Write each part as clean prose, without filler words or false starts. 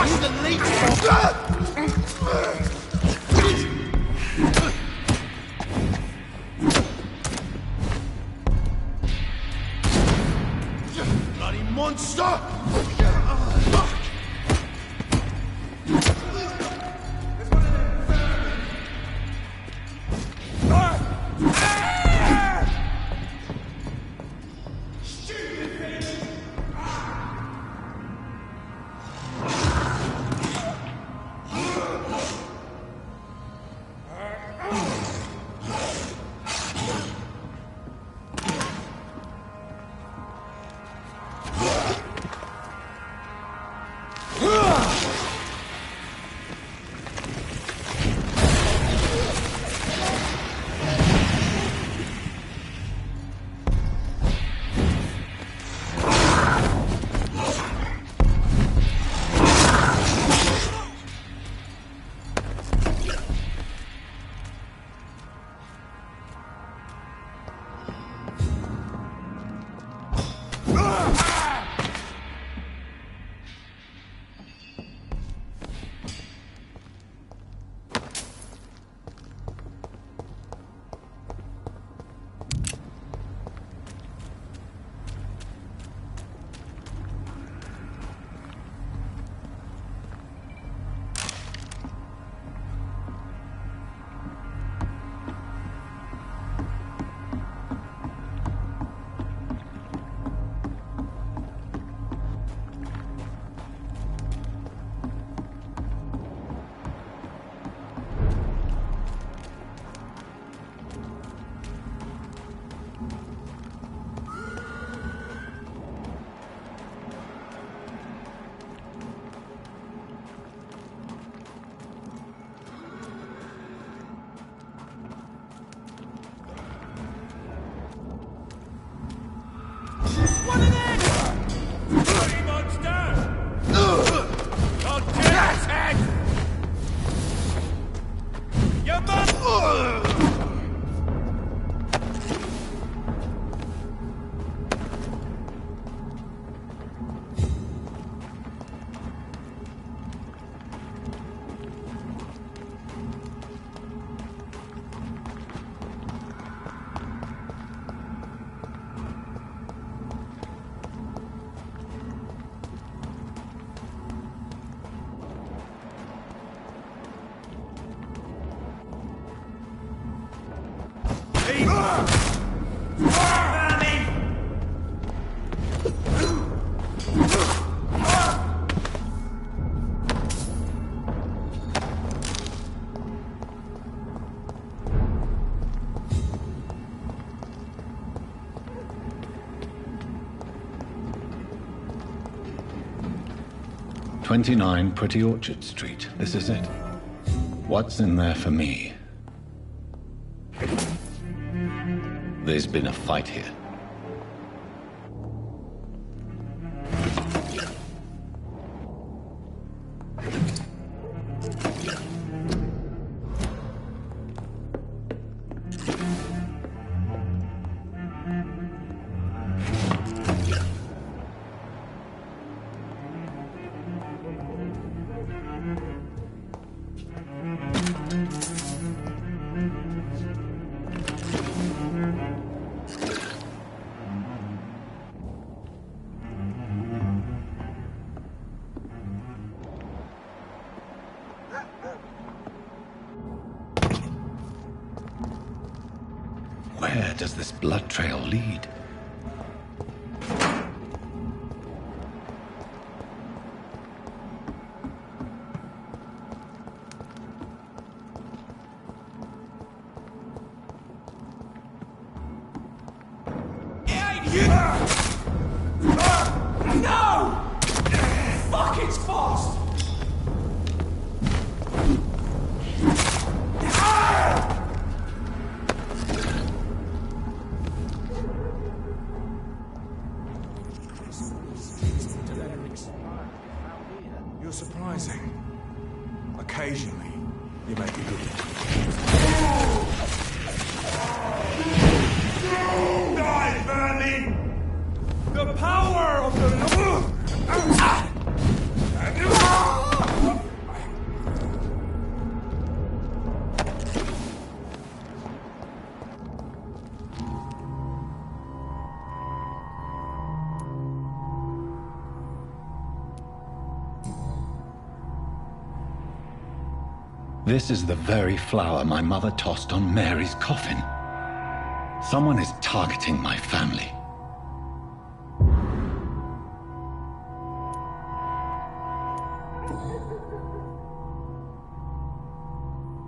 crush the leech. Bloody monster! "29 Pretty Orchard Street. This is it. What's in there for me? There's been a fight here. Where does this blood trail lead? No! Fuck, it's fast! You're surprising. Occasionally, you make a good Die, vermin! The power of the... This is the very flower my mother tossed on Mary's coffin. Someone is targeting my family.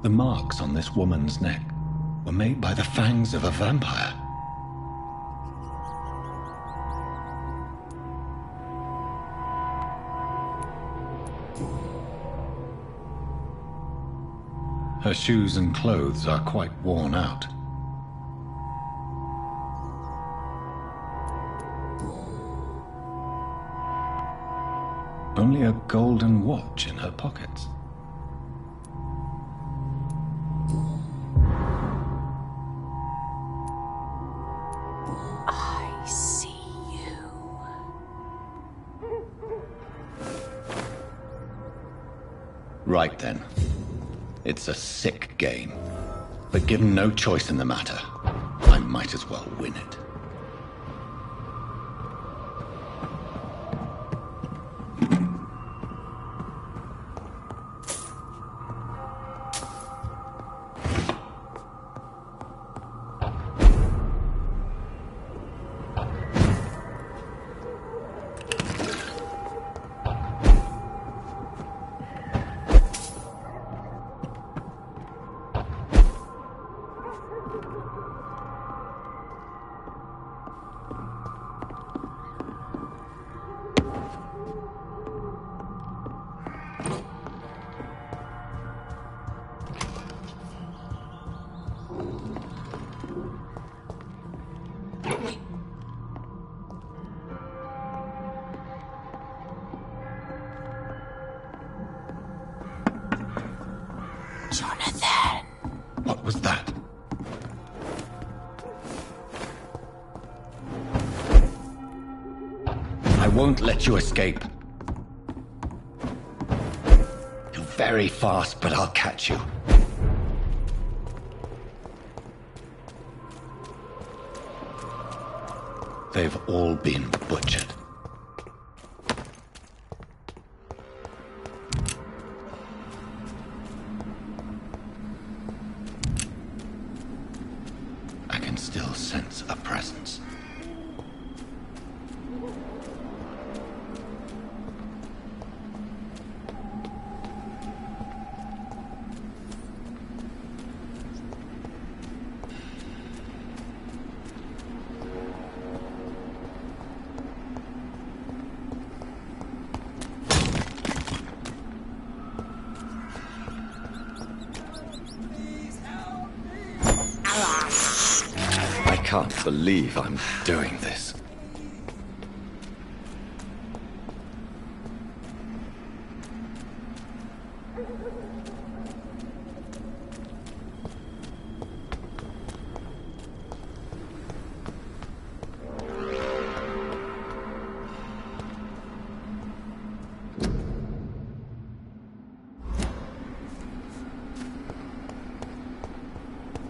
The marks on this woman's neck were made by the fangs of a vampire. Her shoes and clothes are quite worn out. Only a golden watch in her pockets. I see you. Right then. It's a sick game. But given no choice in the matter, I might as well win it. Jonathan. What was that? I won't let you escape. You're very fast, but I'll catch you. They've all been butchered. I can still sense a presence. I can't believe I'm doing this.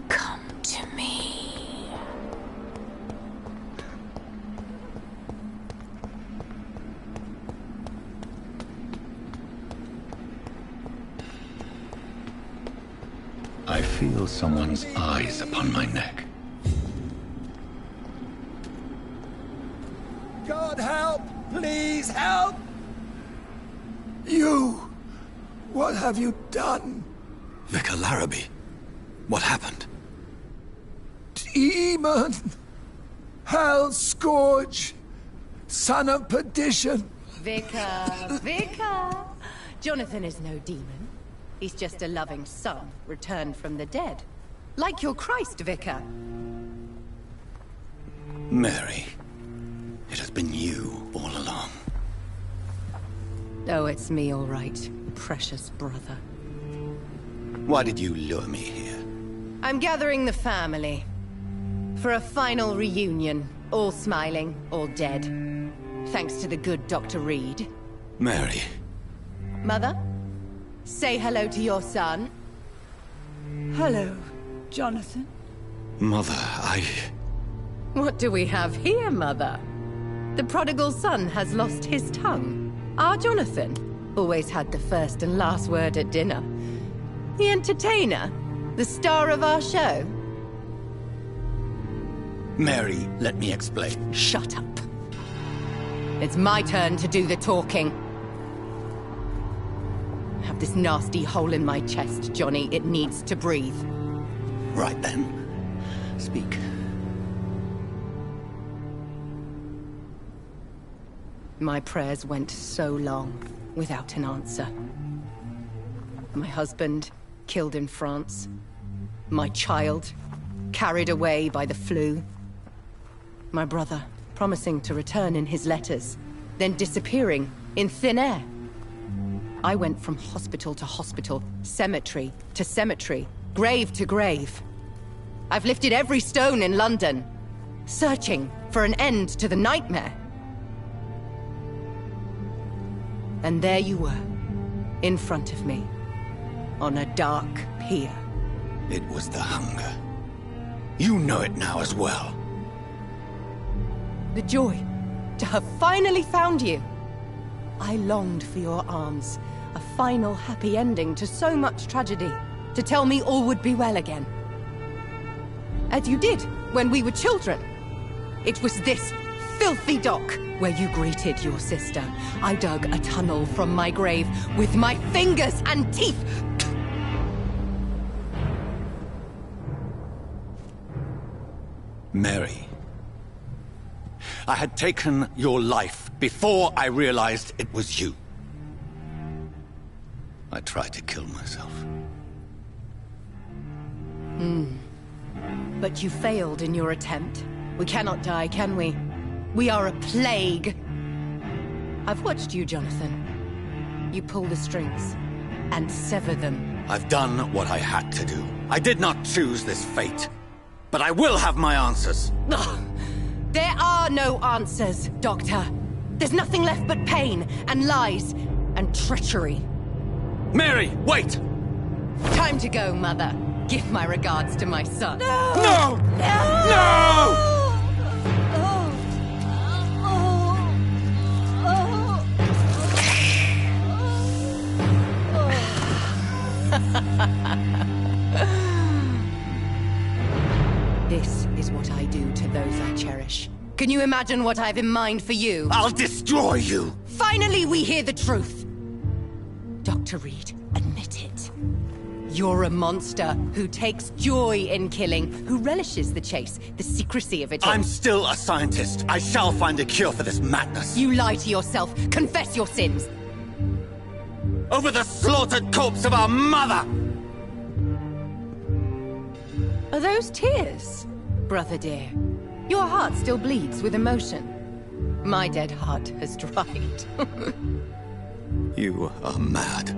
Come to me. I feel someone's eyes upon my neck. God help! Please help! You! What have you done? Vicar Larrabee, what happened? Demon! Hell scourge! Son of perdition! Vicar! Jonathan is no demon. He's just a loving son, returned from the dead. Like your Christ, Vicar. Mary, it has been you all along. Oh, it's me, all right. Precious brother. Why did you lure me here? I'm gathering the family. For a final reunion. All smiling, all dead. Thanks to the good Dr. Reed. Mary. Mother? Say hello to your son. Hello, Jonathan. Mother, What do we have here, Mother? The prodigal son has lost his tongue. Our Jonathan always had the first and last word at dinner. The entertainer? The star of our show? Mary, let me explain. Shut up. It's my turn to do the talking. I have this nasty hole in my chest, Johnny. It needs to breathe. Right then. Speak. My prayers went so long without an answer. My husband killed in France. My child carried away by the flu. My brother promising to return in his letters, then disappearing in thin air. I went from hospital to hospital, cemetery to cemetery, grave to grave. I've lifted every stone in London, searching for an end to the nightmare. And there you were, in front of me, on a dark pier. It was the hunger. You know it now as well. The joy to have finally found you. I longed for your arms, a final happy ending to so much tragedy, to tell me all would be well again. As you did when we were children. It was this filthy dock where you greeted your sister. I dug a tunnel from my grave with my fingers and teeth. Mary, I had taken your life before I realized it was you. I tried to kill myself. But you failed in your attempt. We cannot die, can we? We are a plague. I've watched you, Jonathan. You pull the strings and sever them. I've done what I had to do. I did not choose this fate. But I will have my answers. Ugh. There are no answers, Doctor. There's nothing left but pain and lies and treachery. Mary, wait! Time to go, Mother. Give my regards to my son. No! No! No! This is what I do to those I cherish. Can you imagine what I've in mind for you? I'll destroy you! Finally, we hear the truth! Dr. Reed, admit it. You're a monster who takes joy in killing, who relishes the chase, the secrecy of it all. I'm still a scientist. I shall find a cure for this madness. You lie to yourself. Confess your sins. Over the slaughtered corpse of our mother! Are those tears, brother dear? Your heart still bleeds with emotion. My dead heart has dried. You are mad.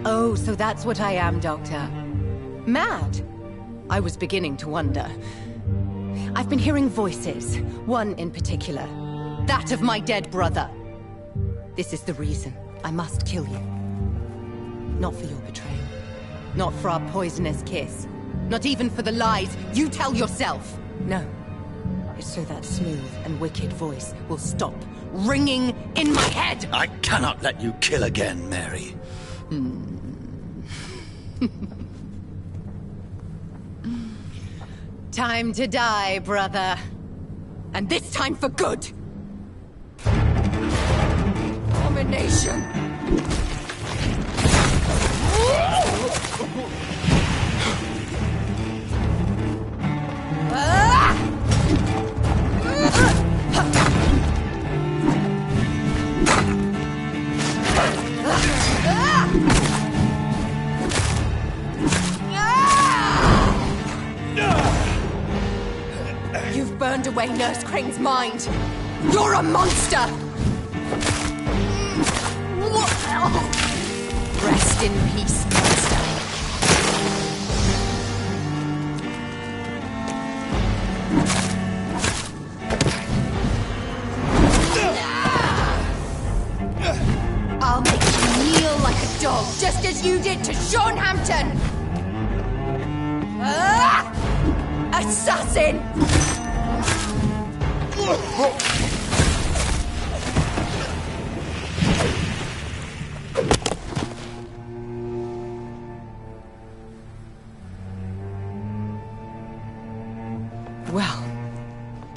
Oh, so that's what I am, Doctor. Mad? I was beginning to wonder. I've been hearing voices, one in particular. That of my dead brother. This is the reason I must kill you. Not for your betrayal. Not for our poisonous kiss. Not even for the lies you tell yourself. No. It's so that smooth and wicked voice will stop ringing in my head! I cannot let you kill again, Mary. Time to die, brother. And this time for good! Abomination! You've burned away Nurse Crane's mind. You're a monster! Rest in peace, monster. I'll make you kneel like a dog, just as you did to Sean Hampton! Assassin!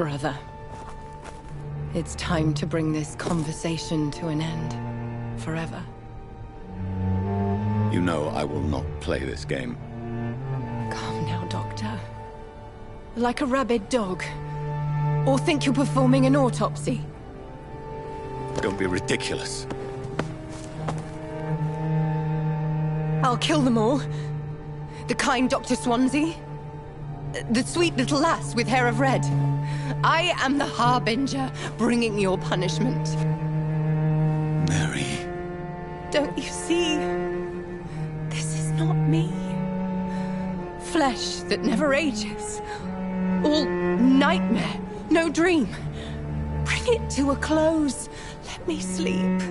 brother. It's time to bring this conversation to an end. Forever. You know I will not play this game. Calm now, Doctor. Like a rabid dog. Or think you're performing an autopsy. Don't be ridiculous. I'll kill them all. The kind Dr. Swansea. The sweet little lass with hair of red. I am the Harbinger, bringing your punishment. Mary. Don't you see? This is not me. Flesh that never ages. All nightmare, no dream. Bring it to a close. Let me sleep.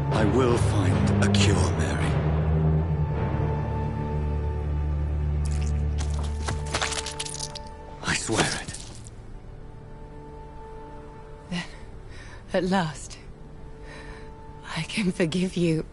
I will find a cure, Mary. I swear it. Then, at last, I can forgive you.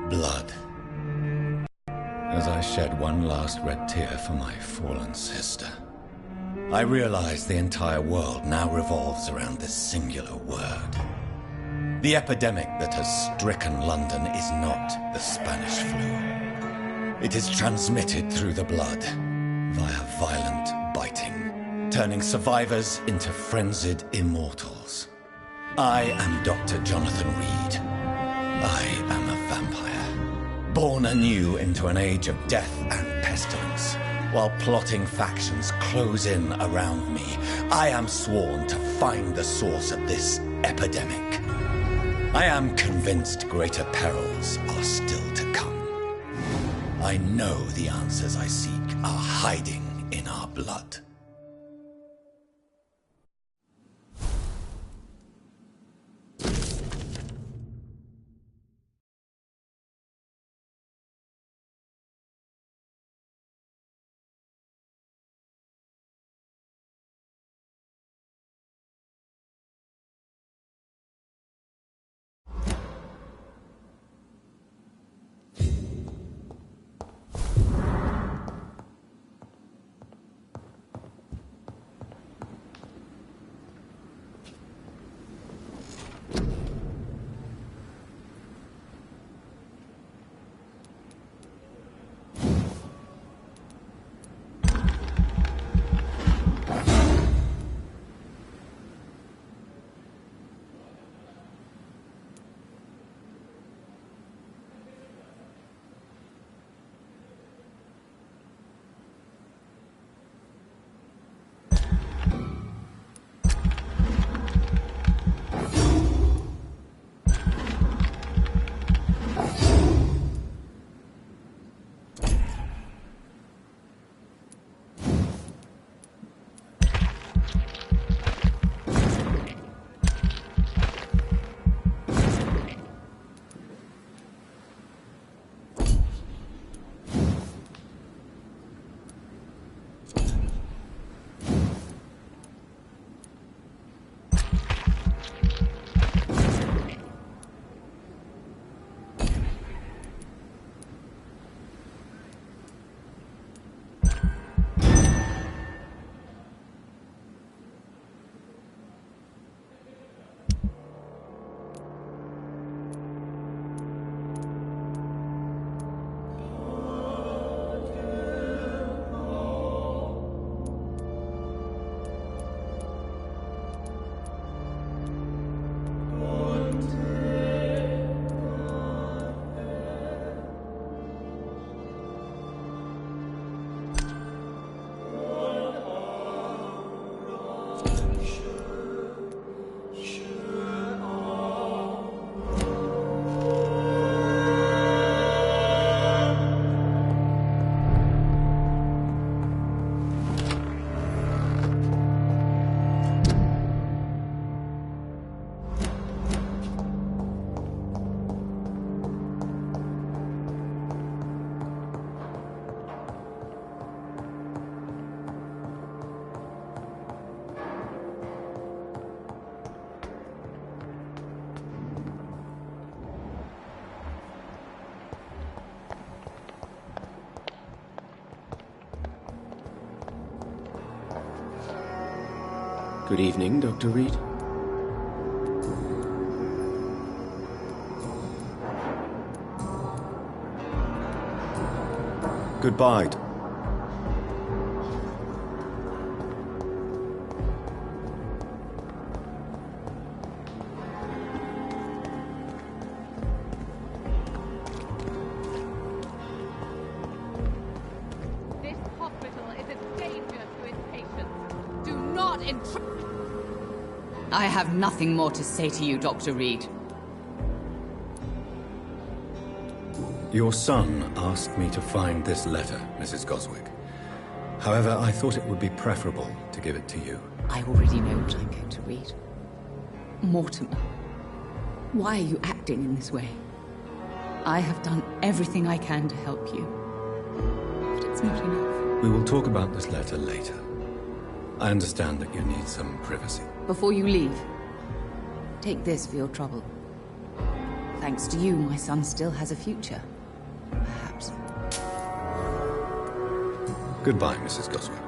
Blood. As I shed one last red tear for my fallen sister, I realize the entire world now revolves around this singular word. The epidemic that has stricken London is not the Spanish flu. It is transmitted through the blood, via violent biting, turning survivors into frenzied immortals. I am Dr. Jonathan Reed. I am a vampire, born anew into an age of death and pestilence. While plotting factions close in around me, I am sworn to find the source of this epidemic. I am convinced greater perils are still to come. I know the answers I seek are hiding in our blood. Good evening, Dr. Reed. Goodbye. This hospital is a danger to its patients. Do not intrude. I have nothing more to say to you, Dr. Reed. Your son asked me to find this letter, Mrs. Goswick. However, I thought it would be preferable to give it to you. I already know what I'm going to read. Mortimer, why are you acting in this way? I have done everything I can to help you, but it's not enough. We will talk about this letter later. I understand that you need some privacy. Before you leave, take this for your trouble. Thanks to you, my son still has a future. Perhaps. Goodbye, Mrs. Goswick.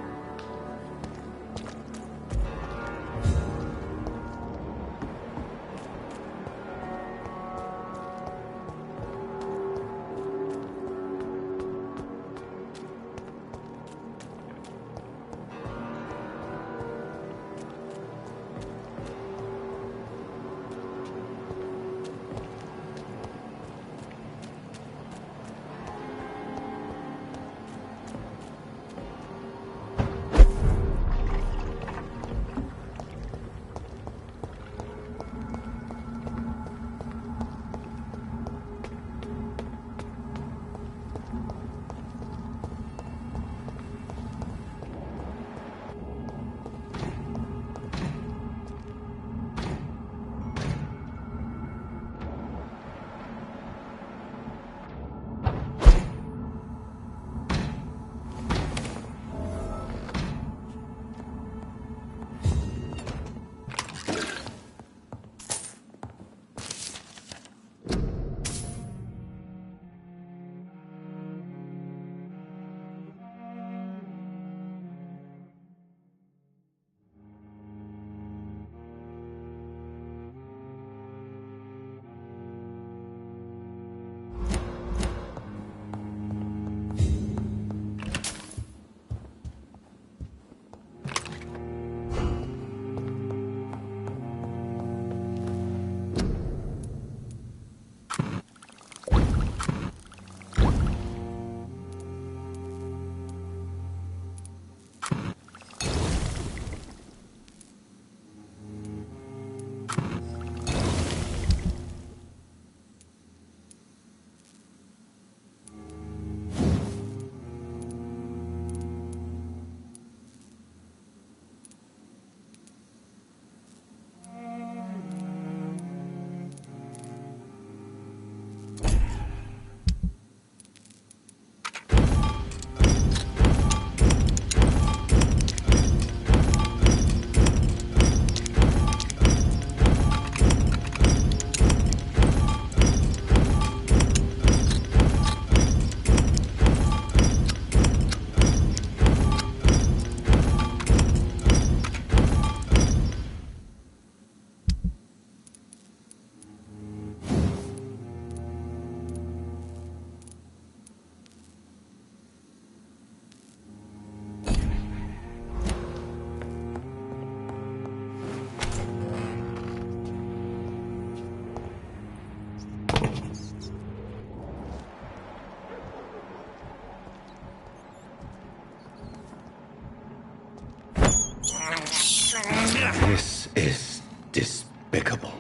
This is despicable.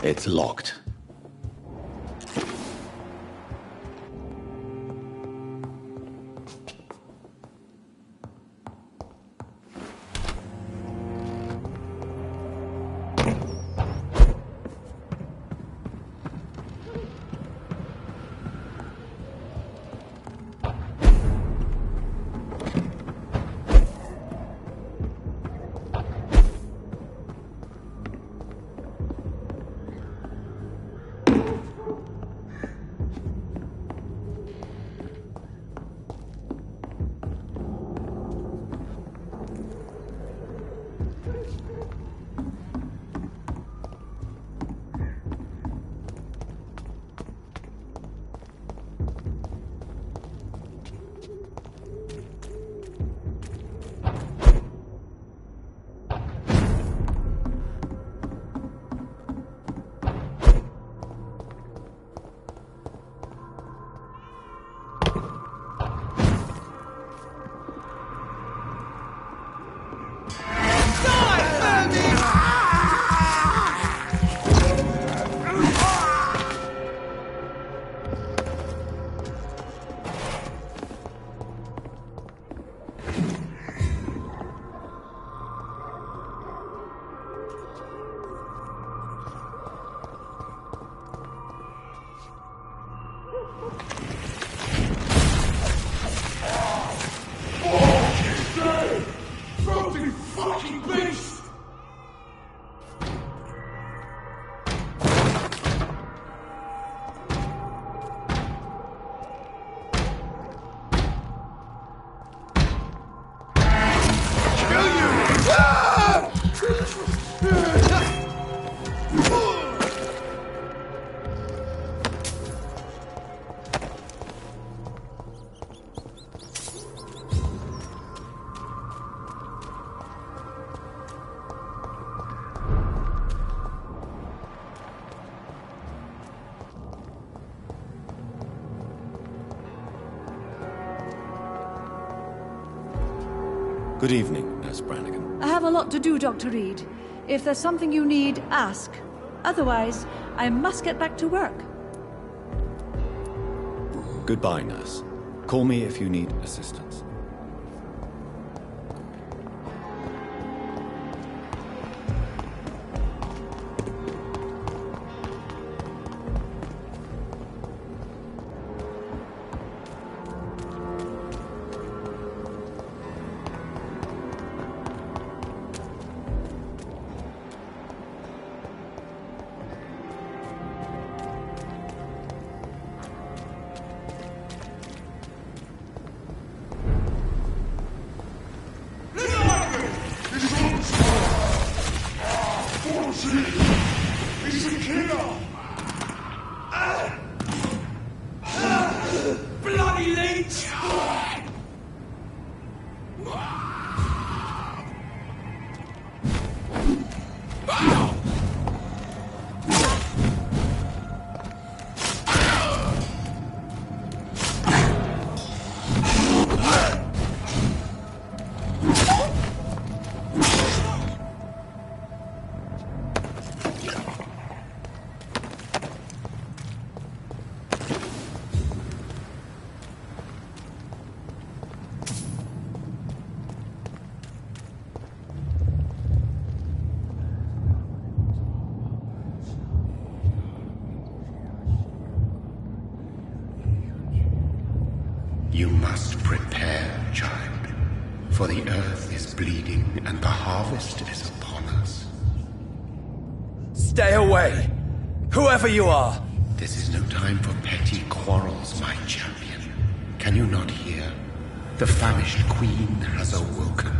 It's locked. Good evening, Nurse Brannigan. I have a lot to do, Dr. Reed. If there's something you need, ask. Otherwise, I must get back to work. Goodbye, Nurse. Call me if you need assistance. Bloody leech! You must prepare, child, for the earth is bleeding and the harvest is upon us. Stay away! Whoever you are! This is no time for petty quarrels, my champion. Can you not hear? The famished queen has awoken.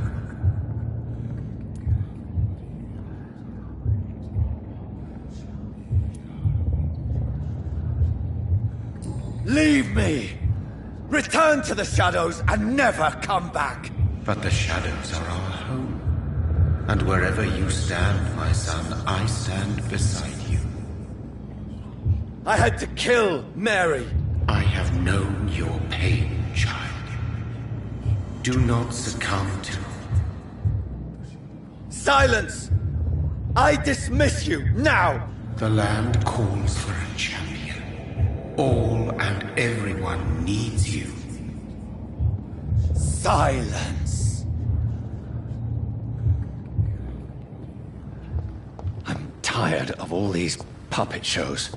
Leave me! Return to the shadows and never come back! But the shadows are our home. And wherever you stand, my son, I stand beside you. I had to kill Mary. I have known your pain, child. Do not succumb to... Silence! I dismiss you, now! The land calls for a champion. All and everyone needs you. Silence! I'm tired of all these puppet shows.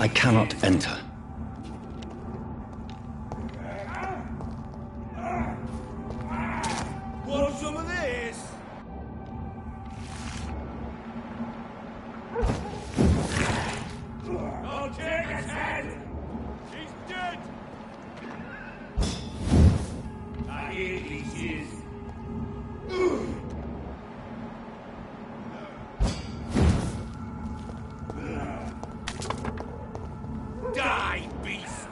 I cannot enter. Want some of this? I'll take his head! He's dead! I hear he is. Die, beast!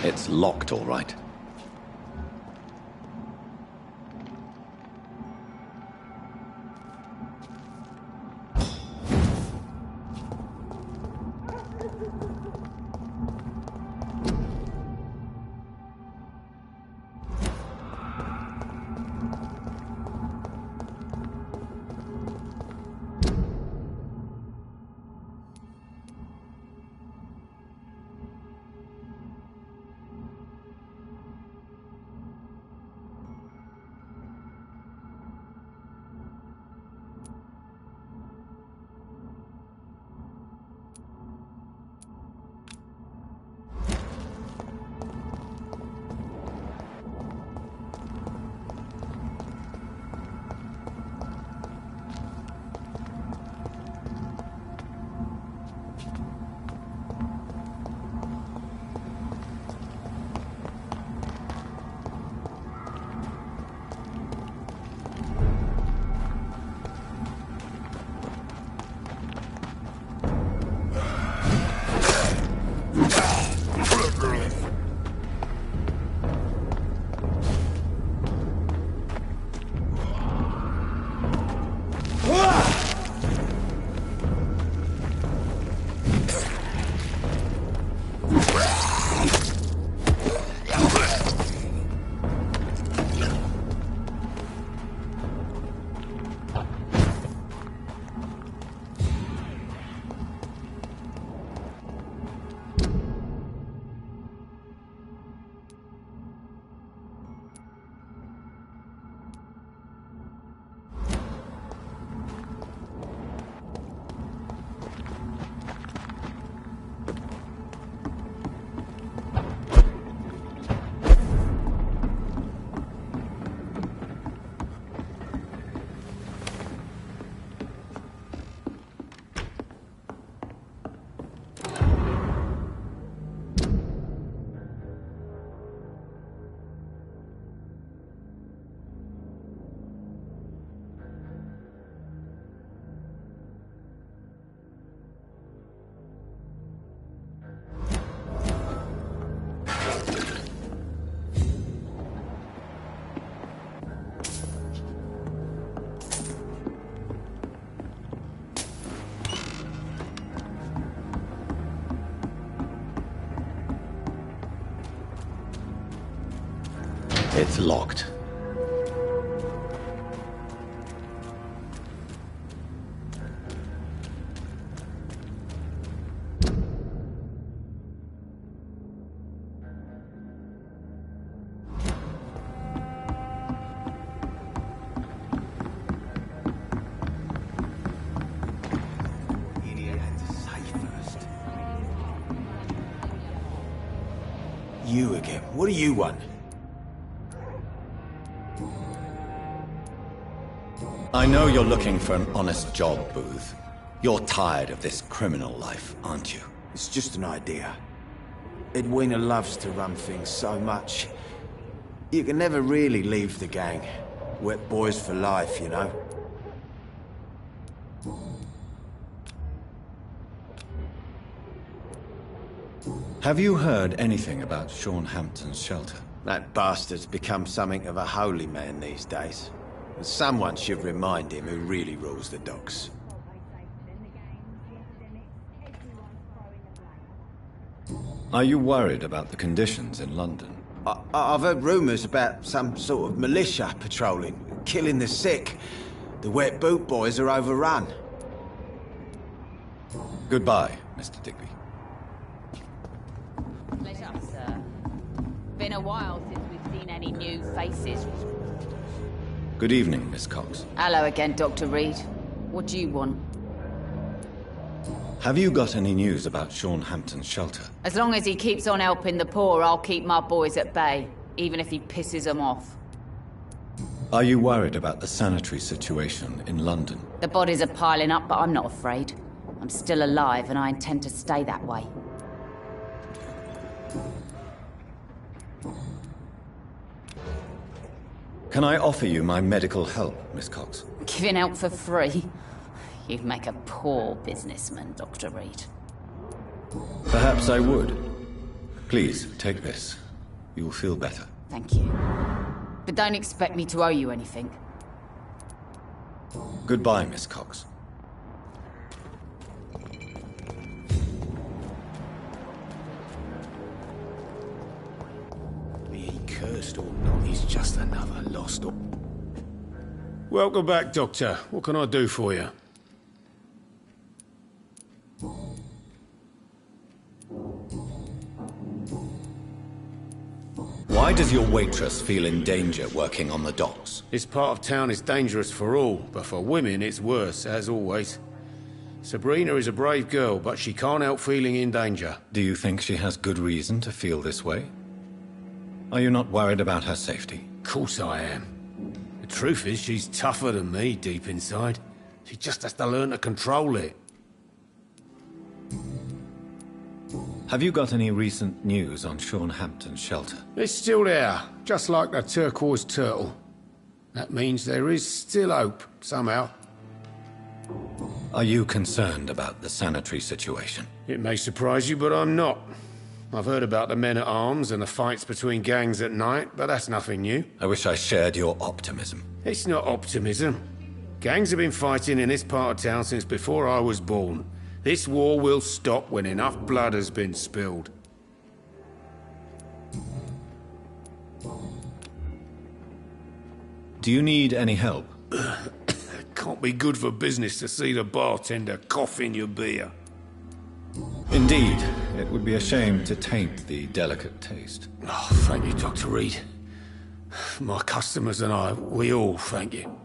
It's locked, all right. It's locked. You again. What do you want? I know you're looking for an honest job, Booth. You're tired of this criminal life, aren't you? It's just an idea. Edwina loves to run things so much. You can never really leave the gang. Wet boys for life, you know? Have you heard anything about Sean Hampton's shelter? That bastard's become something of a holy man these days. And someone should remind him who really rules the docks. Are you worried about the conditions in London? I've heard rumours about some sort of militia patrolling, killing the sick. The wet boot boys are overrun. Goodbye, Mr. Digby. Pleasure, sir. Been a while since we've seen any new faces. Good evening, Miss Cox. Hello again, Dr. Reed. What do you want? Have you got any news about Sean Hampton's shelter? As long as he keeps on helping the poor, I'll keep my boys at bay, even if he pisses them off. Are you worried about the sanitary situation in London? The bodies are piling up, but I'm not afraid. I'm still alive, and I intend to stay that way. Can I offer you my medical help, Miss Cox? Giving out for free? You'd make a poor businessman, Dr. Reed. Perhaps I would. Please, take this. You'll feel better. Thank you. But don't expect me to owe you anything. Goodbye, Miss Cox. Be he cursed or not, he's just another lost... Welcome back, Doctor. What can I do for you? Why does your waitress feel in danger working on the docks? This part of town is dangerous for all, but for women it's worse, as always. Sabrina is a brave girl, but she can't help feeling in danger. Do you think she has good reason to feel this way? Are you not worried about her safety? Of course I am. The truth is, she's tougher than me deep inside. She just has to learn to control it. Have you got any recent news on Sean Hampton's shelter? It's still there, just like the turquoise turtle. That means there is still hope, somehow. Are you concerned about the sanitary situation? It may surprise you, but I'm not. I've heard about the men-at-arms and the fights between gangs at night, but that's nothing new. I wish I shared your optimism. It's not optimism. Gangs have been fighting in this part of town since before I was born. This war will stop when enough blood has been spilled. Do you need any help? It can't be good for business to see the bartender cough in your beer. Indeed. It would be a shame to taint the delicate taste. Oh, thank you, Dr. Reed. My customers and I, we all thank you.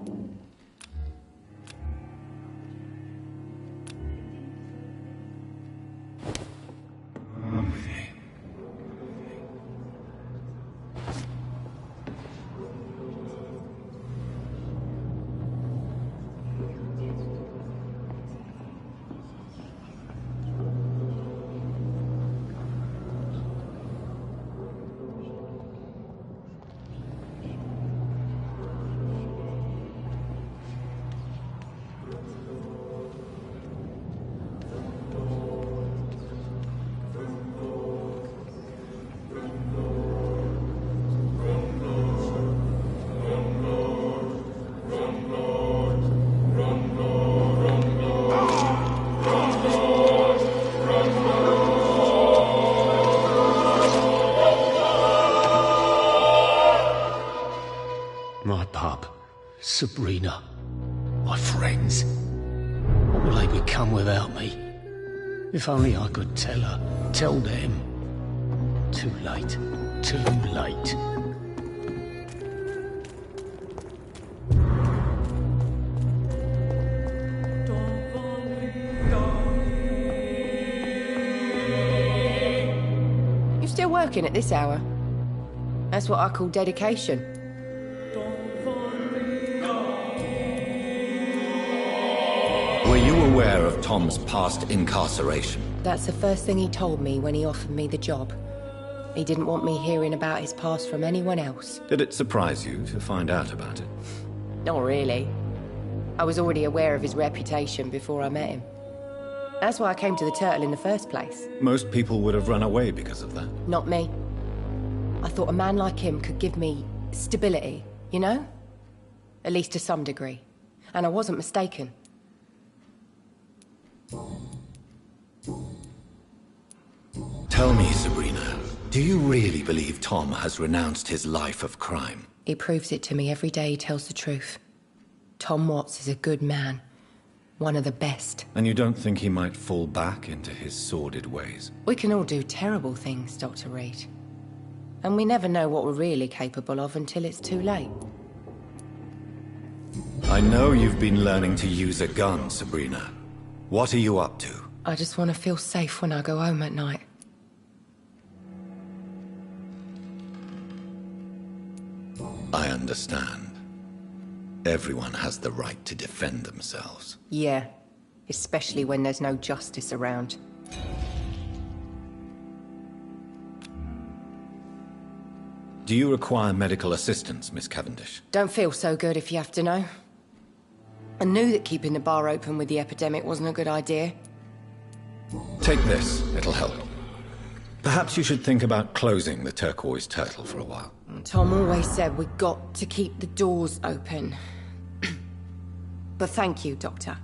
Sabrina, my friends. What will they become without me? If only I could tell her, tell them. Too late, too late. You still working at this hour? That's what I call dedication. Were you aware of Tom's past incarceration? That's the first thing he told me when he offered me the job. He didn't want me hearing about his past from anyone else. Did it surprise you to find out about it? Not really. I was already aware of his reputation before I met him. That's why I came to the Turtle in the first place. Most people would have run away because of that. Not me. I thought a man like him could give me stability, you know? At least to some degree. And I wasn't mistaken. Tell me, Sabrina, do you really believe Tom has renounced his life of crime? He proves it to me every day he tells the truth. Tom Watts is a good man. One of the best. And you don't think he might fall back into his sordid ways? We can all do terrible things, Dr. Reed. And we never know what we're really capable of until it's too late. I know you've been learning to use a gun, Sabrina. What are you up to? I just want to feel safe when I go home at night. I understand. Everyone has the right to defend themselves. Yeah, especially when there's no justice around. Do you require medical assistance, Miss Cavendish? Don't feel so good if you have to know. I knew that keeping the bar open with the epidemic wasn't a good idea. Take this, it'll help. Perhaps you should think about closing the Turquoise Turtle for a while. Tom always said we got to keep the doors open. But thank you, Doctor.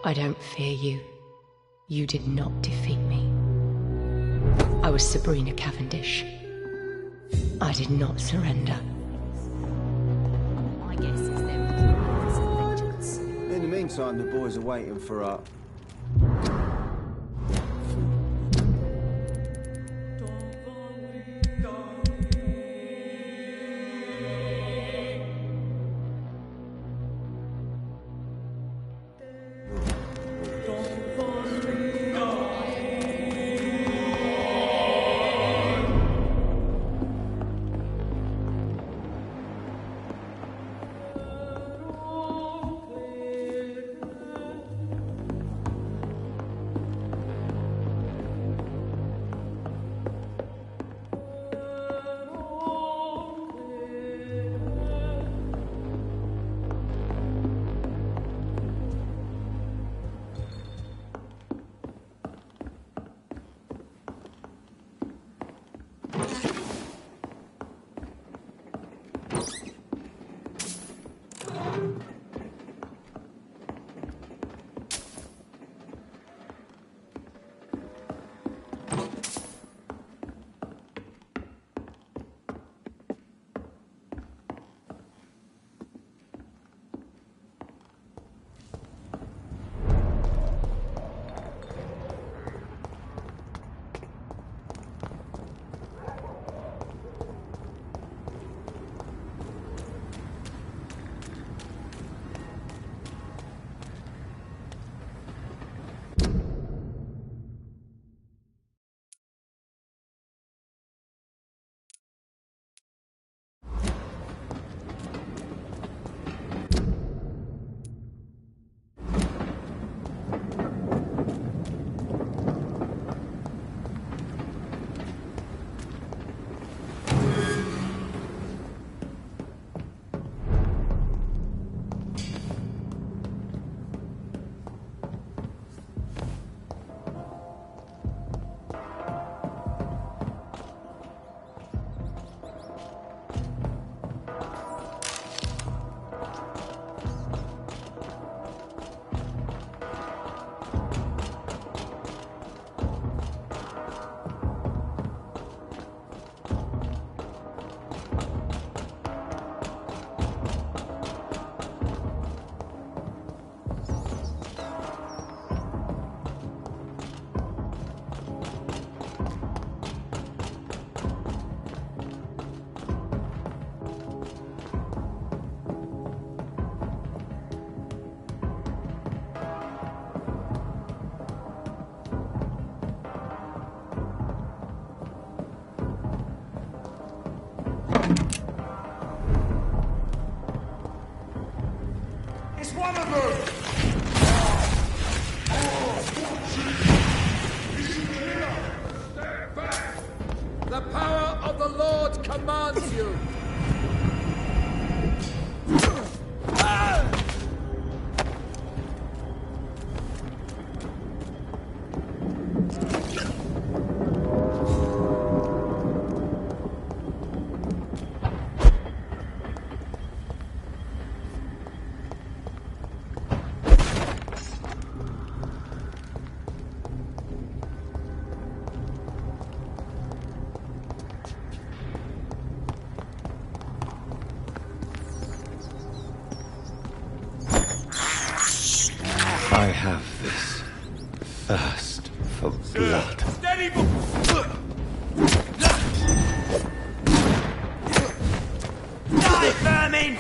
I don't fear you. You did not defeat me. I was Sabrina Cavendish. I did not surrender. My guess is there was vengeance. In the meantime, the boys are waiting for our... It's one of them! The power of the Lord commands you! I have this thirst for blood. Steady! Die, vermin!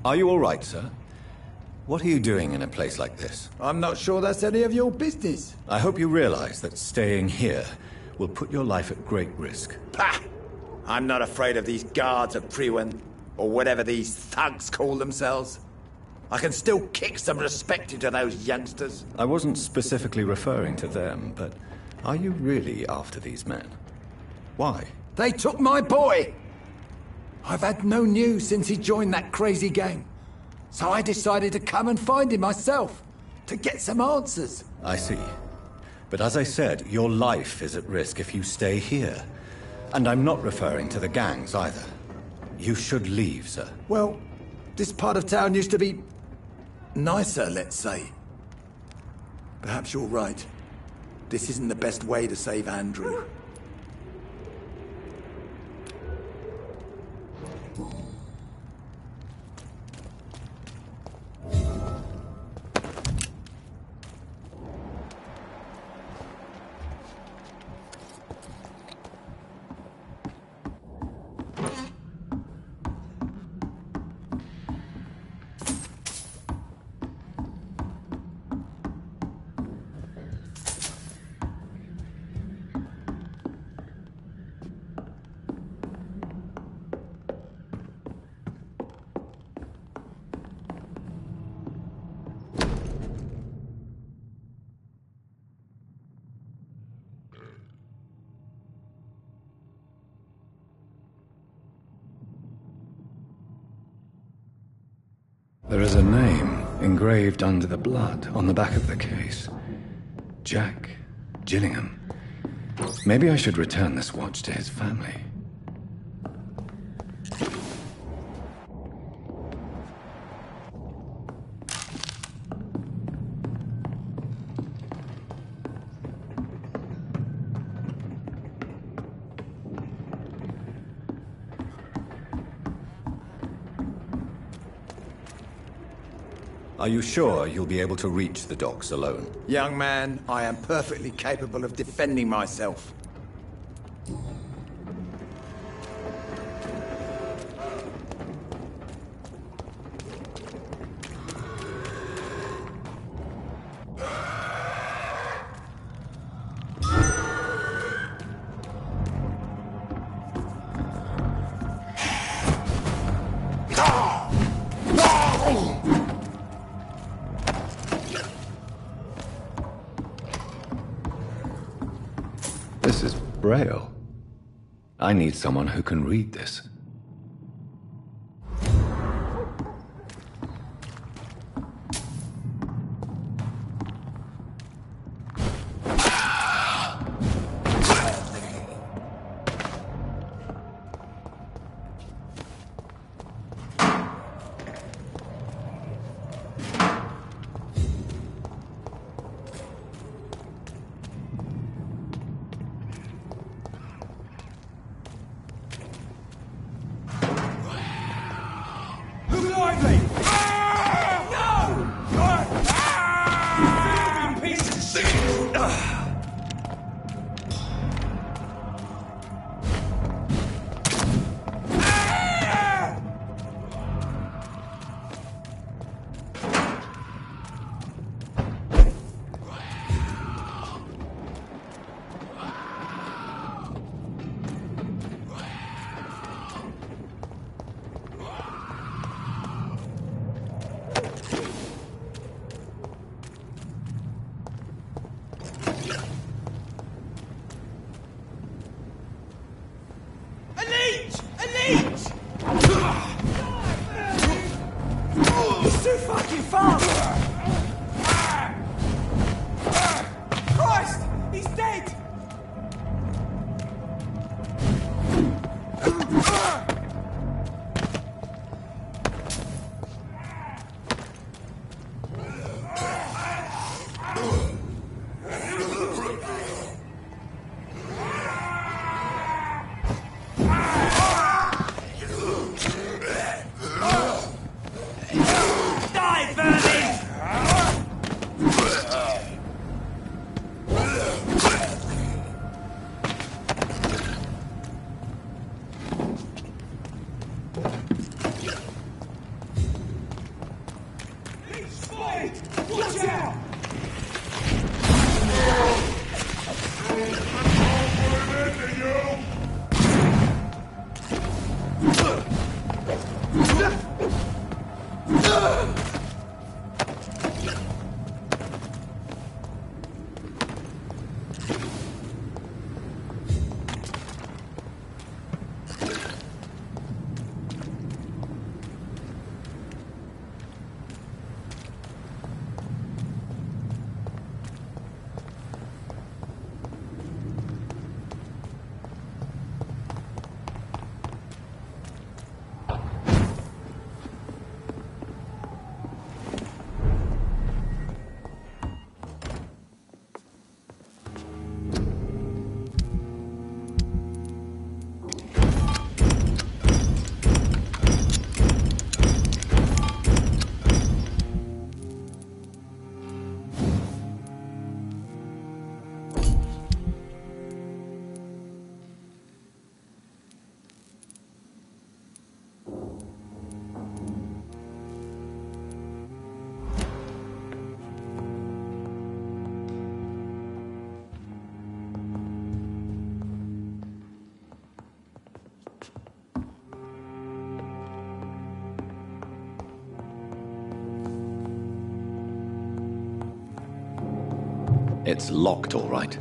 Are you all right, sir? What are you doing in a place like this? I'm not sure that's any of your business. I hope you realize that staying here will put your life at great risk. Pah! I'm not afraid of these guards of Priwen, or whatever these thugs call themselves. I can still kick some respect into those youngsters. I wasn't specifically referring to them, but are you really after these men? Why? They took my boy! I've had no news since he joined that crazy gang. So I decided to come and find him myself, to get some answers. I see. But as I said, your life is at risk if you stay here. And I'm not referring to the gangs either. You should leave, sir. Well, this part of town used to be nicer, let's say. Perhaps you're right. This isn't the best way to save Andrew. There is a name engraved under the blood on the back of the case. Jack Gillingham. Maybe I should return this watch to his family. Are you sure you'll be able to reach the docks alone? Young man, I am perfectly capable of defending myself. This is Braille. I need someone who can read this. He's too fucking fast! Christ! He's dead! Watch out! It's locked, all right.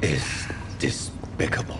is despicable.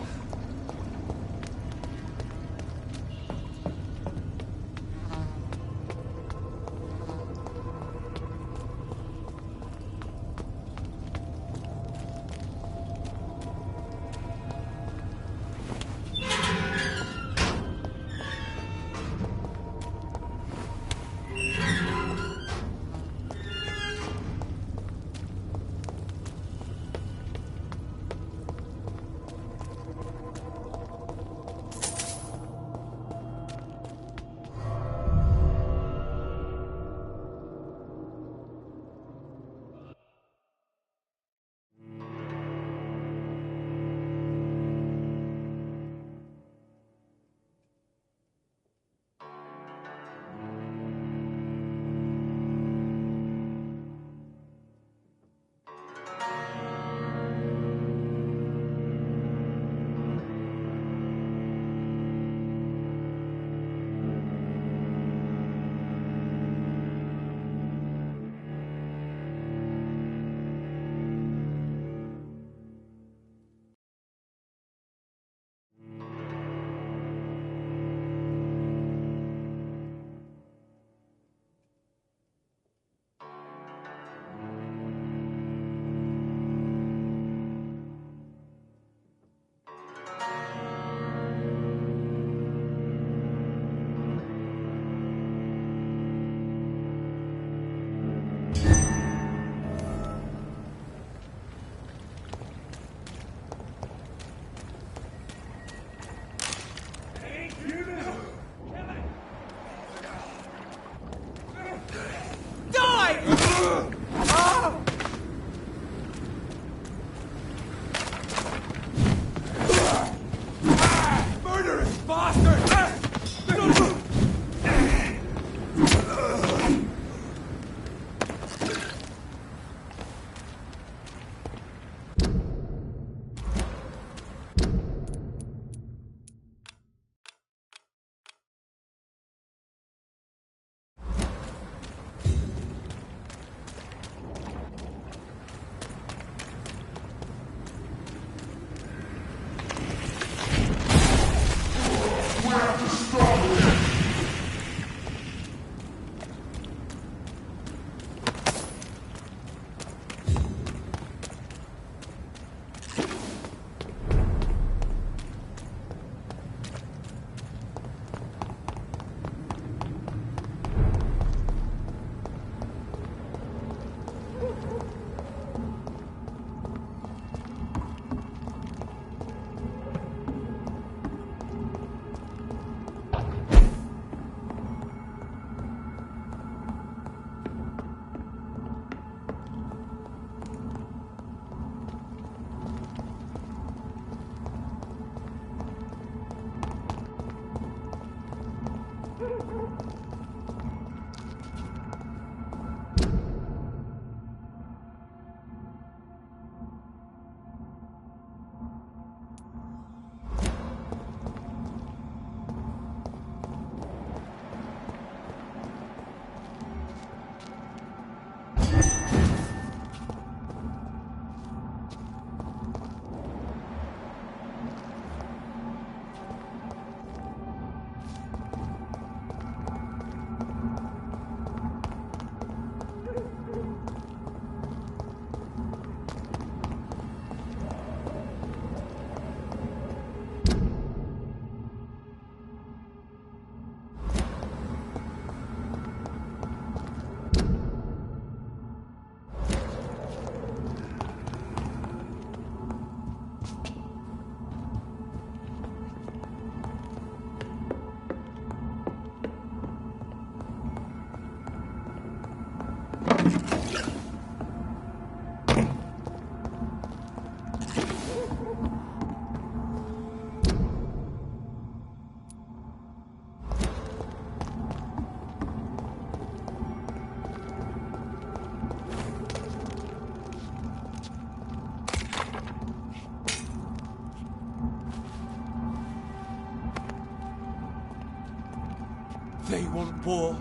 They want war.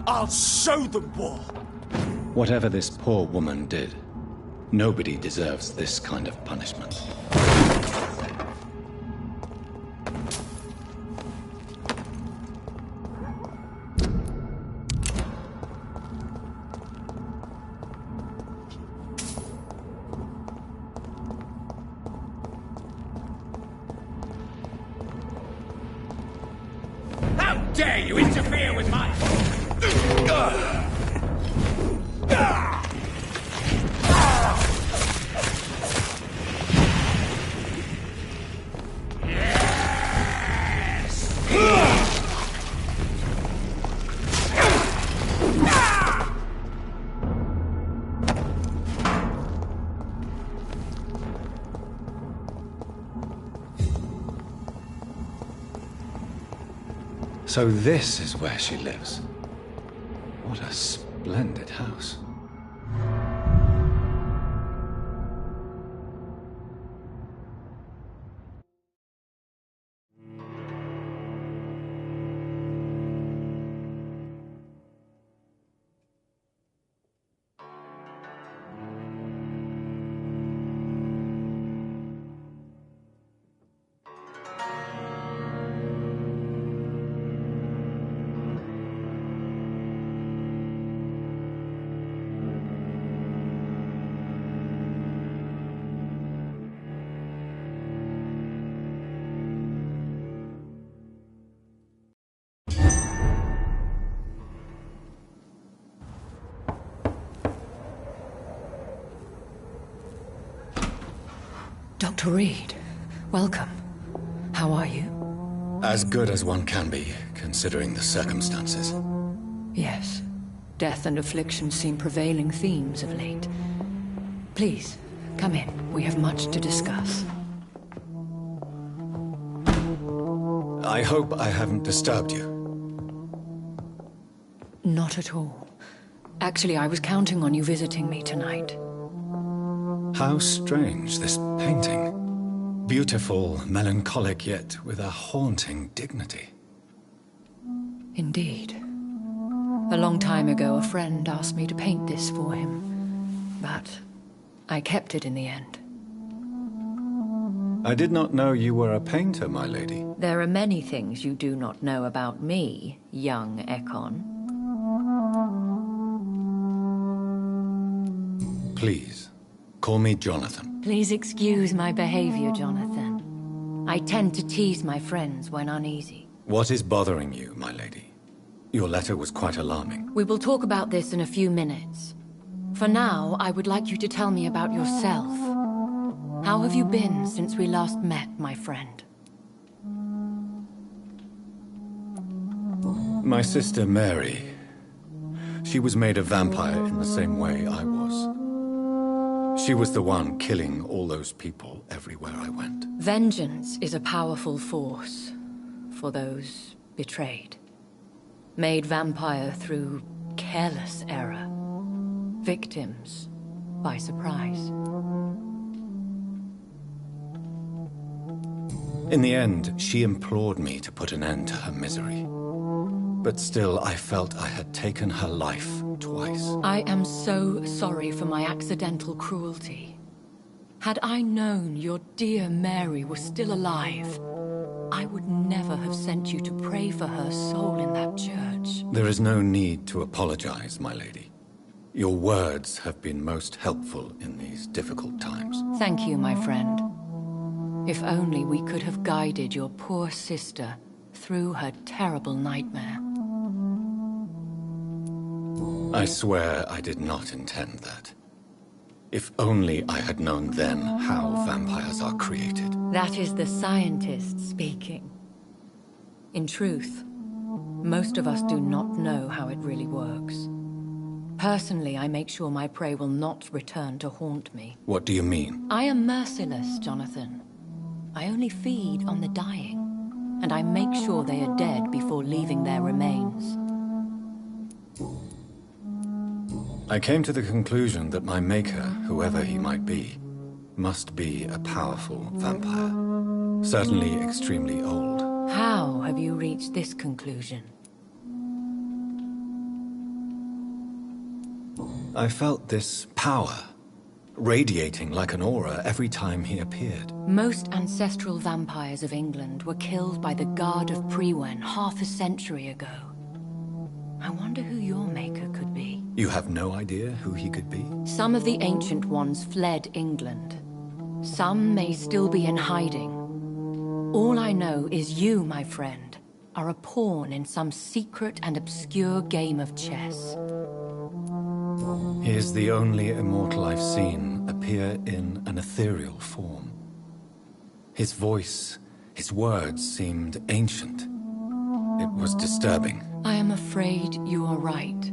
I'll show them war. Whatever this poor woman did, Nobody deserves this kind of punishment. How dare you interfere with my... So this is where she lives. What a splendid house. Dr. Reed, welcome. How are you? As good as one can be, considering the circumstances. Yes. Death and affliction seem prevailing themes of late. Please, come in. We have much to discuss. I hope I haven't disturbed you. Not at all. Actually, I was counting on you visiting me tonight. How strange, this painting. Beautiful, melancholic, yet with a haunting dignity. Indeed. A long time ago, a friend asked me to paint this for him. But I kept it in the end. I did not know you were a painter, my lady. There are many things you do not know about me, young Ekon. Please, call me Jonathan. Please excuse my behavior, Jonathan. I tend to tease my friends when uneasy. What is bothering you, my lady? Your letter was quite alarming. We will talk about this in a few minutes. For now, I would like you to tell me about yourself. How have you been since we last met, my friend? My sister Mary. She was made a vampire in the same way I was. She was the one killing all those people everywhere I went. Vengeance is a powerful force for those betrayed. Made vampire through careless error. Victims by surprise. In the end, she implored me to put an end to her misery. But still, I felt I had taken her life twice. I am so sorry for my accidental cruelty. Had I known your dear Mary was still alive, I would never have sent you to pray for her soul in that church. There is no need to apologize, my lady. Your words have been most helpful in these difficult times. Thank you, my friend. If only we could have guided your poor sister through her terrible nightmare. I swear I did not intend that. If only I had known then how vampires are created. That is the scientist speaking. In truth, most of us do not know how it really works. Personally, I make sure my prey will not return to haunt me. What do you mean? I am merciless, Jonathan. I only feed on the dying, and I make sure they are dead before leaving their remains. I came to the conclusion that my maker, whoever he might be, must be a powerful vampire. Certainly extremely old. How have you reached this conclusion? I felt this power radiating like an aura every time he appeared. Most ancestral vampires of England were killed by the Guard of Priwen half a century ago. I wonder who your maker could be. You have no idea who he could be? Some of the ancient ones fled England. Some may still be in hiding. All I know is you, my friend, are a pawn in some secret and obscure game of chess. He is the only immortal I've seen appear in an ethereal form. His voice, his words seemed ancient. It was disturbing. I am afraid you are right.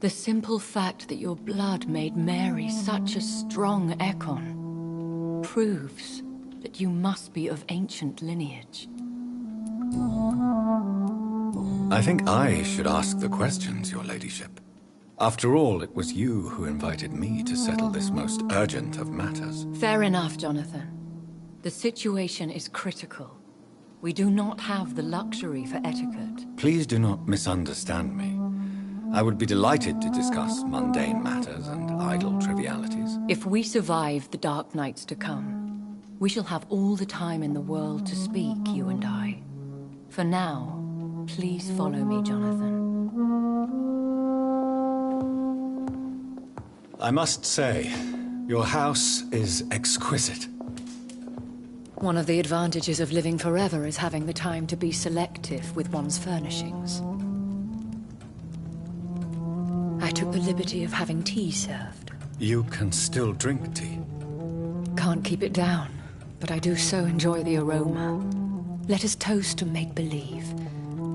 The simple fact that your blood made Mary such a strong Ekon proves that you must be of ancient lineage. I think I should ask the questions, your ladyship. After all, it was you who invited me to settle this most urgent of matters. Fair enough, Jonathan. The situation is critical. We do not have the luxury for etiquette. Please do not misunderstand me. I would be delighted to discuss mundane matters and idle trivialities. If we survive the dark nights to come, we shall have all the time in the world to speak, you and I. For now, please follow me, Jonathan. I must say, your house is exquisite. One of the advantages of living forever is having the time to be selective with one's furnishings. I took the liberty of having tea served. You can still drink tea. Can't keep it down, but I do so enjoy the aroma. Let us toast to make-believe.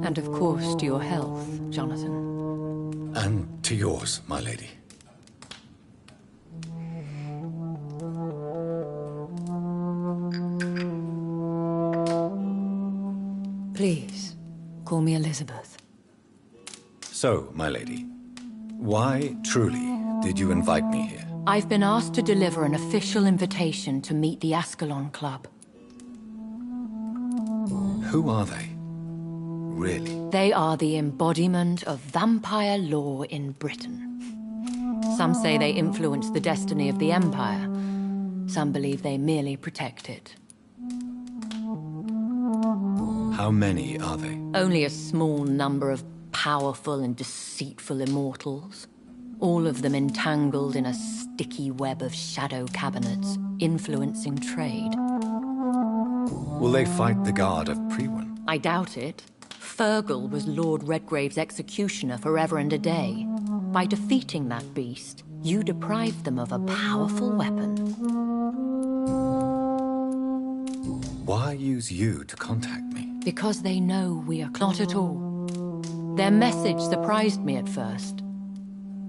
And of course to your health, Jonathan. And to yours, my lady. Please, call me Elizabeth. So, my lady, why, truly, did you invite me here? I've been asked to deliver an official invitation to meet the Ascalon Club. Who are they? Really? They are the embodiment of vampire law in Britain. Some say they influence the destiny of the Empire. Some believe they merely protect it. How many are they? Only a small number of powerful and deceitful immortals. All of them entangled in a sticky web of shadow cabinets, influencing trade. Will they fight the Guard of Priwen? I doubt it. Fergal was Lord Redgrave's executioner forever and a day. By defeating that beast, you deprived them of a powerful weapon. Why use you to contact me? Because they know we are not at all. Their message surprised me at first.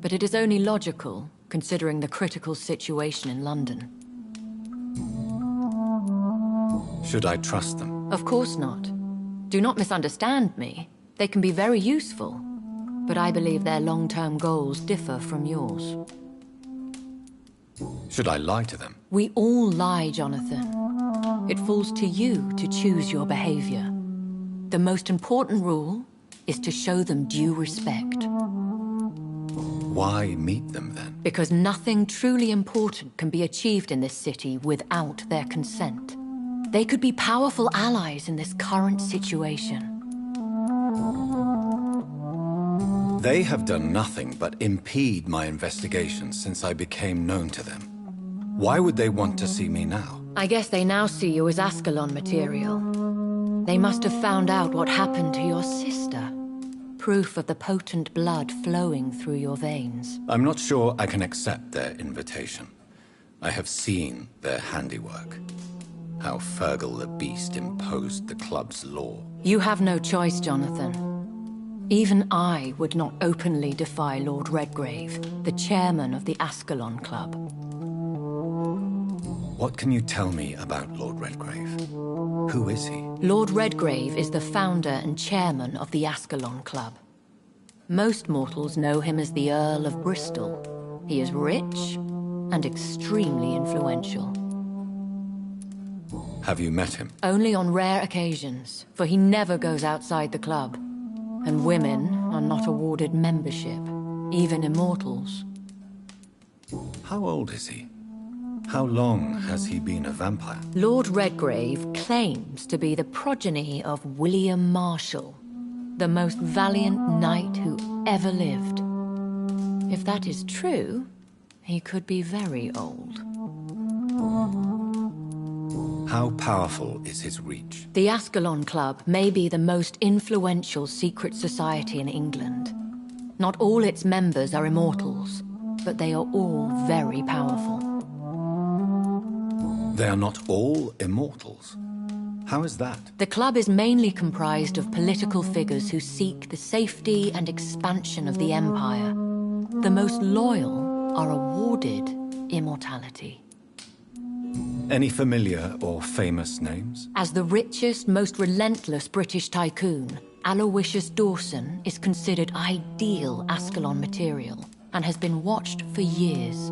But it is only logical, considering the critical situation in London. Should I trust them? Of course not. Do not misunderstand me. They can be very useful. But I believe their long-term goals differ from yours. Should I lie to them? We all lie, Jonathan. It falls to you to choose your behavior. The most important rule is to show them due respect. Why meet them then? Because nothing truly important can be achieved in this city without their consent. They could be powerful allies in this current situation. They have done nothing but impede my investigation since I became known to them. Why would they want to see me now? I guess they now see you as Ascalon material. They must have found out what happened to your sister. Proof of the potent blood flowing through your veins. I'm not sure I can accept their invitation. I have seen their handiwork. How Fergal the Beast imposed the club's law. You have no choice, Jonathan. Even I would not openly defy Lord Redgrave, the chairman of the Ascalon Club. What can you tell me about Lord Redgrave? Who is he? Lord Redgrave is the founder and chairman of the Ascalon Club. Most mortals know him as the Earl of Bristol. He is rich and extremely influential. Have you met him? Only on rare occasions, for he never goes outside the club. And women are not awarded membership, even immortals. How old is he? How long has he been a vampire? Lord Redgrave claims to be the progeny of William Marshall, the most valiant knight who ever lived. If that is true, he could be very old. How powerful is his reach? The Ascalon Club may be the most influential secret society in England. Not all its members are immortals, but they are all very powerful. They are not all immortals. How is that? The club is mainly comprised of political figures who seek the safety and expansion of the Empire. The most loyal are awarded immortality. Any familiar or famous names? As the richest, most relentless British tycoon, Aloysius Dawson is considered ideal Ascalon material and has been watched for years.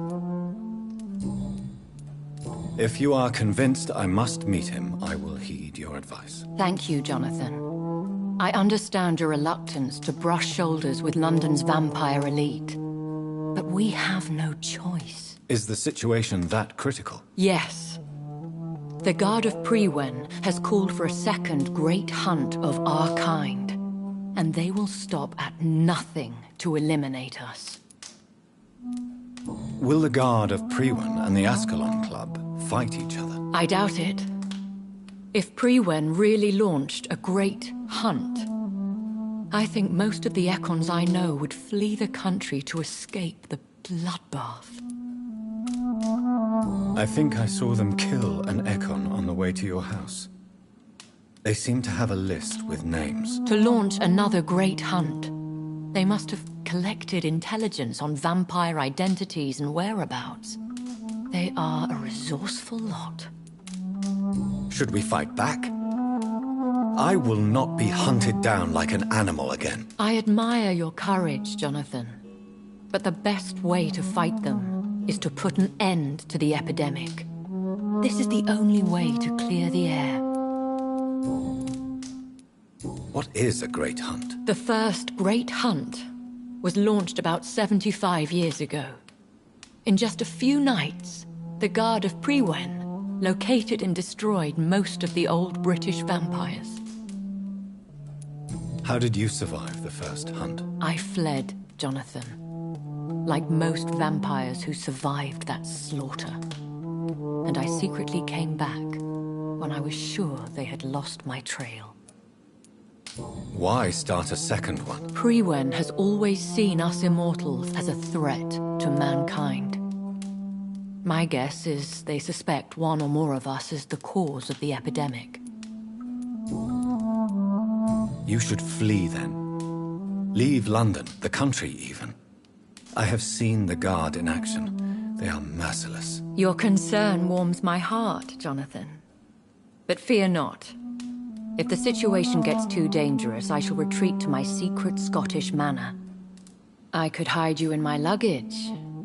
If you are convinced I must meet him, I will heed your advice. Thank you, Jonathan. I understand your reluctance to brush shoulders with London's vampire elite, but we have no choice. Is the situation that critical? Yes. The Guard of Prewen has called for a second great hunt of our kind, and they will stop at nothing to eliminate us. Will the Guard of Prewen and the Ascalon Club fight each other? I doubt it. If Prewen really launched a great hunt, I think most of the Ekons I know would flee the country to escape the bloodbath. I think I saw them kill an Ekon on the way to your house. They seem to have a list with names. To launch another great hunt, they must have collected intelligence on vampire identities and whereabouts. They are a resourceful lot. Should we fight back? I will not be hunted down like an animal again. I admire your courage, Jonathan. But the best way to fight them is to put an end to the epidemic. This is the only way to clear the air. What is a great hunt? The first great hunt was launched about 75 years ago. In just a few nights, the Guard of Prewen located and destroyed most of the old British vampires. How did you survive the first hunt? I fled, Jonathan. Like most vampires who survived that slaughter. And I secretly came back when I was sure they had lost my trail. Why start a second one? Prewen has always seen us immortals as a threat to mankind. My guess is they suspect one or more of us is the cause of the epidemic. You should flee then. Leave London, the country even. I have seen the Guard in action. They are merciless. Your concern warms my heart, Jonathan. But fear not. If the situation gets too dangerous, I shall retreat to my secret Scottish manor. I could hide you in my luggage,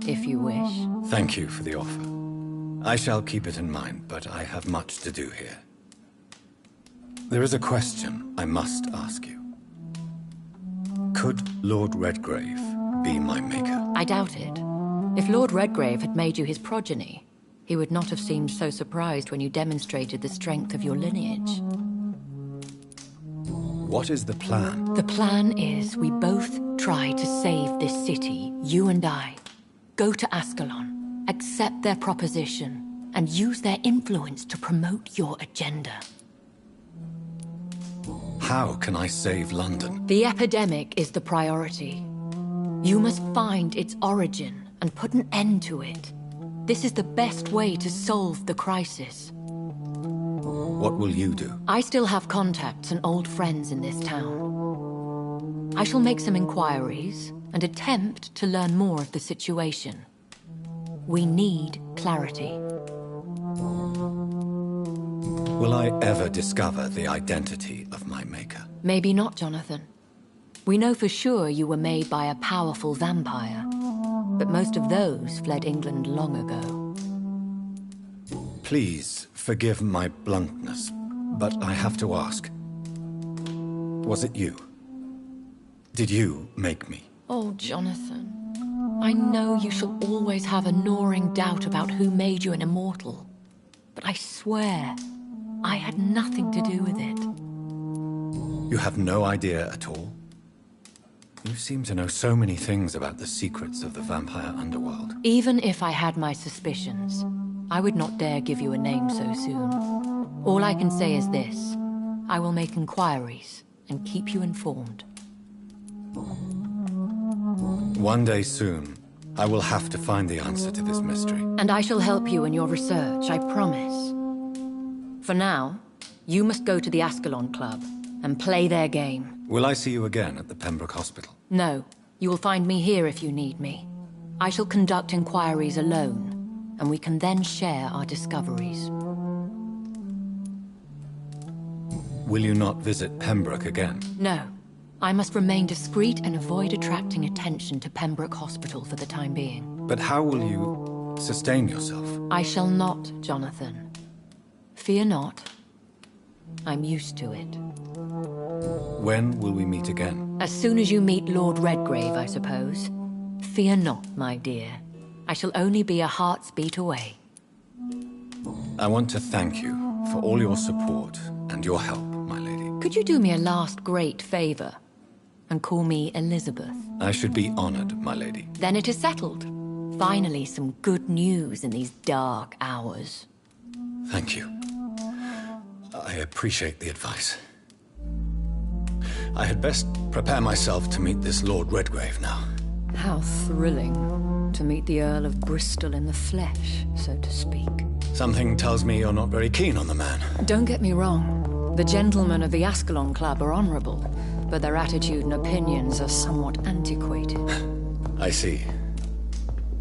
if you wish. Thank you for the offer. I shall keep it in mind, but I have much to do here. There is a question I must ask you. Could Lord Redgrave be my maker? I doubt it. If Lord Redgrave had made you his progeny, he would not have seemed so surprised when you demonstrated the strength of your lineage. What is the plan? The plan is we both try to save this city, you and I. Go to Ascalon, accept their proposition, and use their influence to promote your agenda. How can I save London? The epidemic is the priority. You must find its origin and put an end to it. This is the best way to solve the crisis. What will you do? I still have contacts and old friends in this town. I shall make some inquiries and attempt to learn more of the situation. We need clarity. Will I ever discover the identity of my maker? Maybe not, Jonathan. We know for sure you were made by a powerful vampire, but most of those fled England long ago. Please forgive my bluntness, but I have to ask. Was it you? Did you make me? Oh, Jonathan. I know you shall always have a gnawing doubt about who made you an immortal. But I swear, I had nothing to do with it. You have no idea at all? You seem to know so many things about the secrets of the vampire underworld. Even if I had my suspicions, I would not dare give you a name so soon. All I can say is this. I will make inquiries and keep you informed. One day soon, I will have to find the answer to this mystery. And I shall help you in your research, I promise. For now, you must go to the Ascalon Club and play their game. Will I see you again at the Pembroke Hospital? No, you will find me here if you need me. I shall conduct inquiries alone, and we can then share our discoveries. Will you not visit Pembroke again? No. I must remain discreet and avoid attracting attention to Pembroke Hospital for the time being. But how will you sustain yourself? I shall not, Jonathan. Fear not. I'm used to it. When will we meet again? As soon as you meet Lord Redgrave, I suppose. Fear not, my dear. I shall only be a heart's beat away. I want to thank you for all your support and your help, my lady. Could you do me a last great favor and call me Elizabeth? I should be honored, my lady. Then it is settled. Finally, some good news in these dark hours. Thank you. I appreciate the advice. I had best prepare myself to meet this Lord Redgrave now. How thrilling to meet the Earl of Bristol in the flesh, so to speak. Something tells me you're not very keen on the man. Don't get me wrong. The gentlemen of the Ascalon Club are honorable, but their attitude and opinions are somewhat antiquated. I see.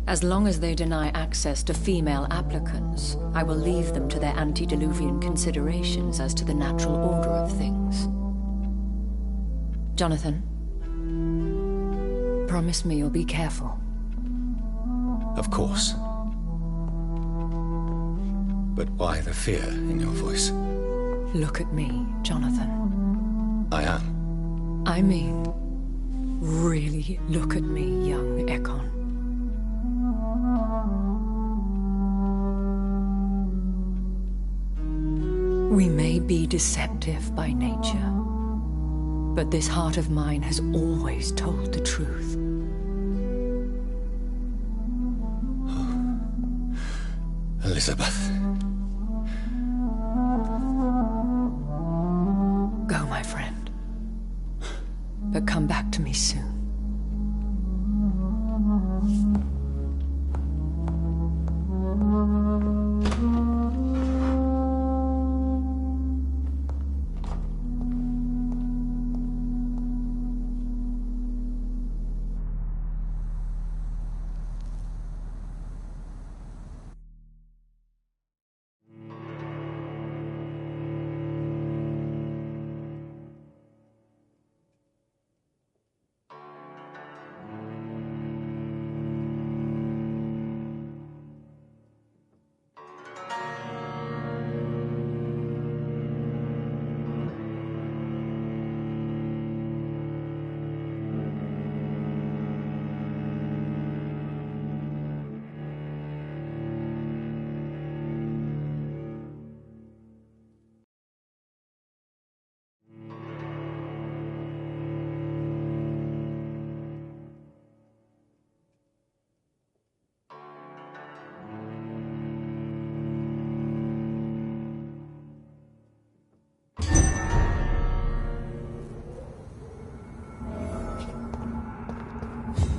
As long as they deny access to female applicants, I will leave them to their antediluvian considerations as to the natural order of things. Jonathan, promise me you'll be careful. Of course. But why the fear in your voice? Look at me, Jonathan. I am. I mean, really look at me, young Ekon. We may be deceptive by nature, but this heart of mine has always told the truth. Elizabeth. Go, my friend. But come back to me soon.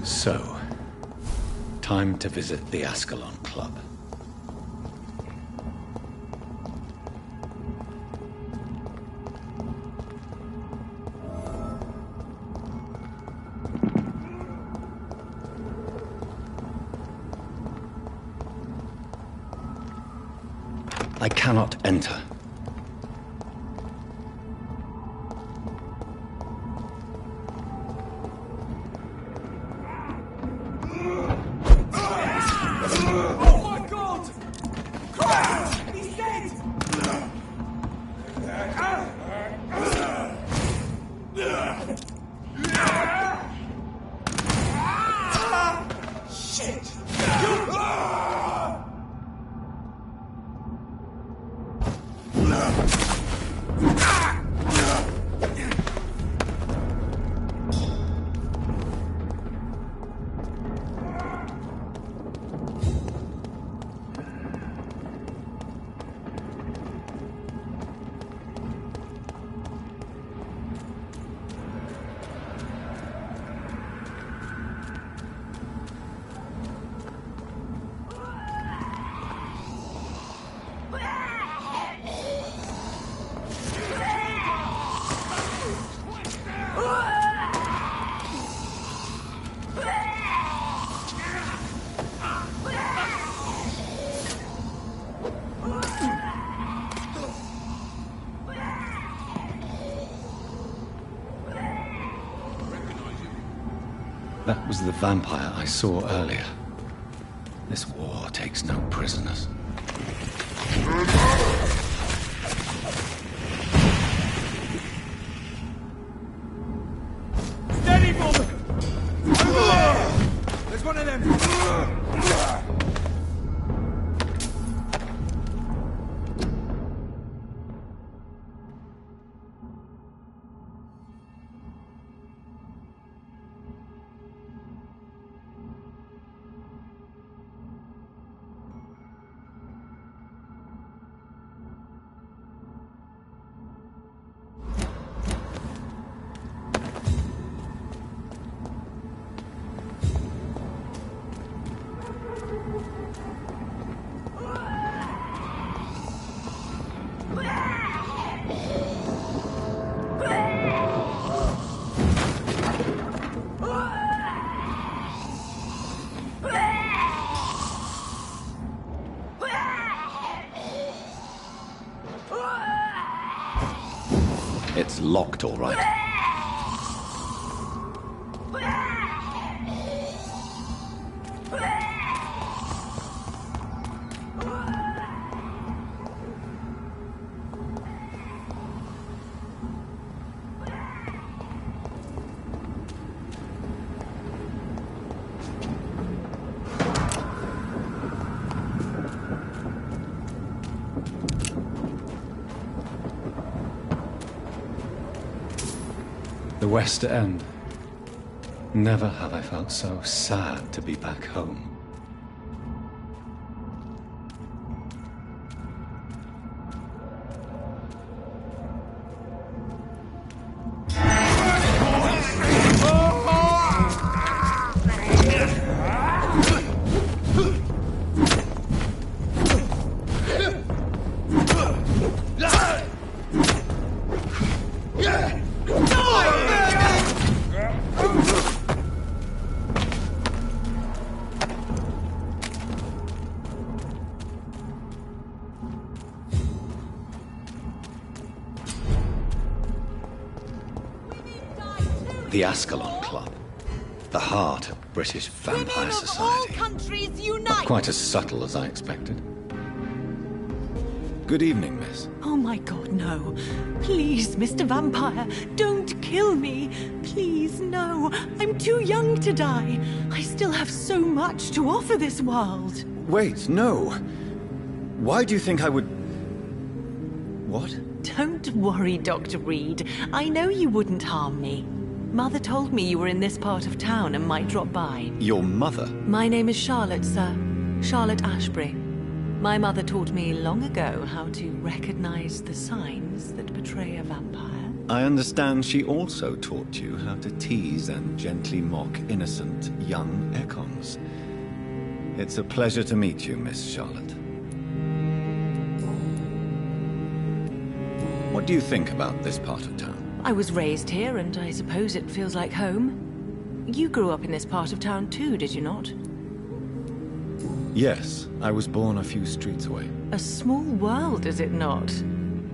So, time to visit the Ascalon Club. I cannot enter. That was the vampire I saw earlier. This war takes no prisoners. Steady, woman! Over there! There's one of them! It's locked, all right. The West End. Never have I felt so sad to be back home. The Ascalon Club. The heart of British vampire society. Not quite as subtle as I expected. Good evening, miss. Oh my god, no. Please, Mr. Vampire, don't kill me. Please, no. I'm too young to die. I still have so much to offer this world. Wait, no. Why do you think I would... What? Don't worry, Dr. Reed. I know you wouldn't harm me. Mother told me you were in this part of town and might drop by. Your mother? My name is Charlotte, sir. Charlotte Ashbury. My mother taught me long ago how to recognize the signs that betray a vampire. I understand she also taught you how to tease and gently mock innocent young Ekons. It's a pleasure to meet you, Miss Charlotte. What do you think about this part of town? I was raised here, and I suppose it feels like home. You grew up in this part of town too, did you not? Yes, I was born a few streets away. A small world, is it not?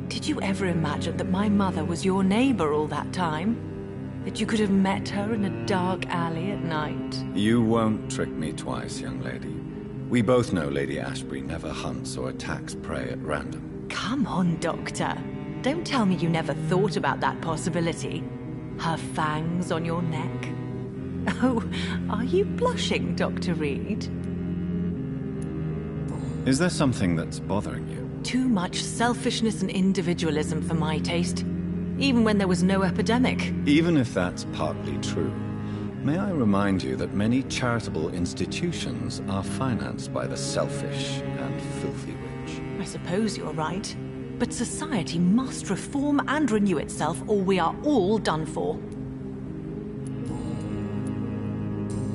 Did you ever imagine that my mother was your neighbor all that time? That you could have met her in a dark alley at night? You won't trick me twice, young lady. We both know Lady Ashbury never hunts or attacks prey at random. Come on, Doctor. Don't tell me you never thought about that possibility. Her fangs on your neck. Oh, are you blushing, Dr. Reed? Is there something that's bothering you? Too much selfishness and individualism for my taste. Even when there was no epidemic. Even if that's partly true, may I remind you that many charitable institutions are financed by the selfish and filthy rich. I suppose you're right. But society must reform and renew itself, or we are all done for.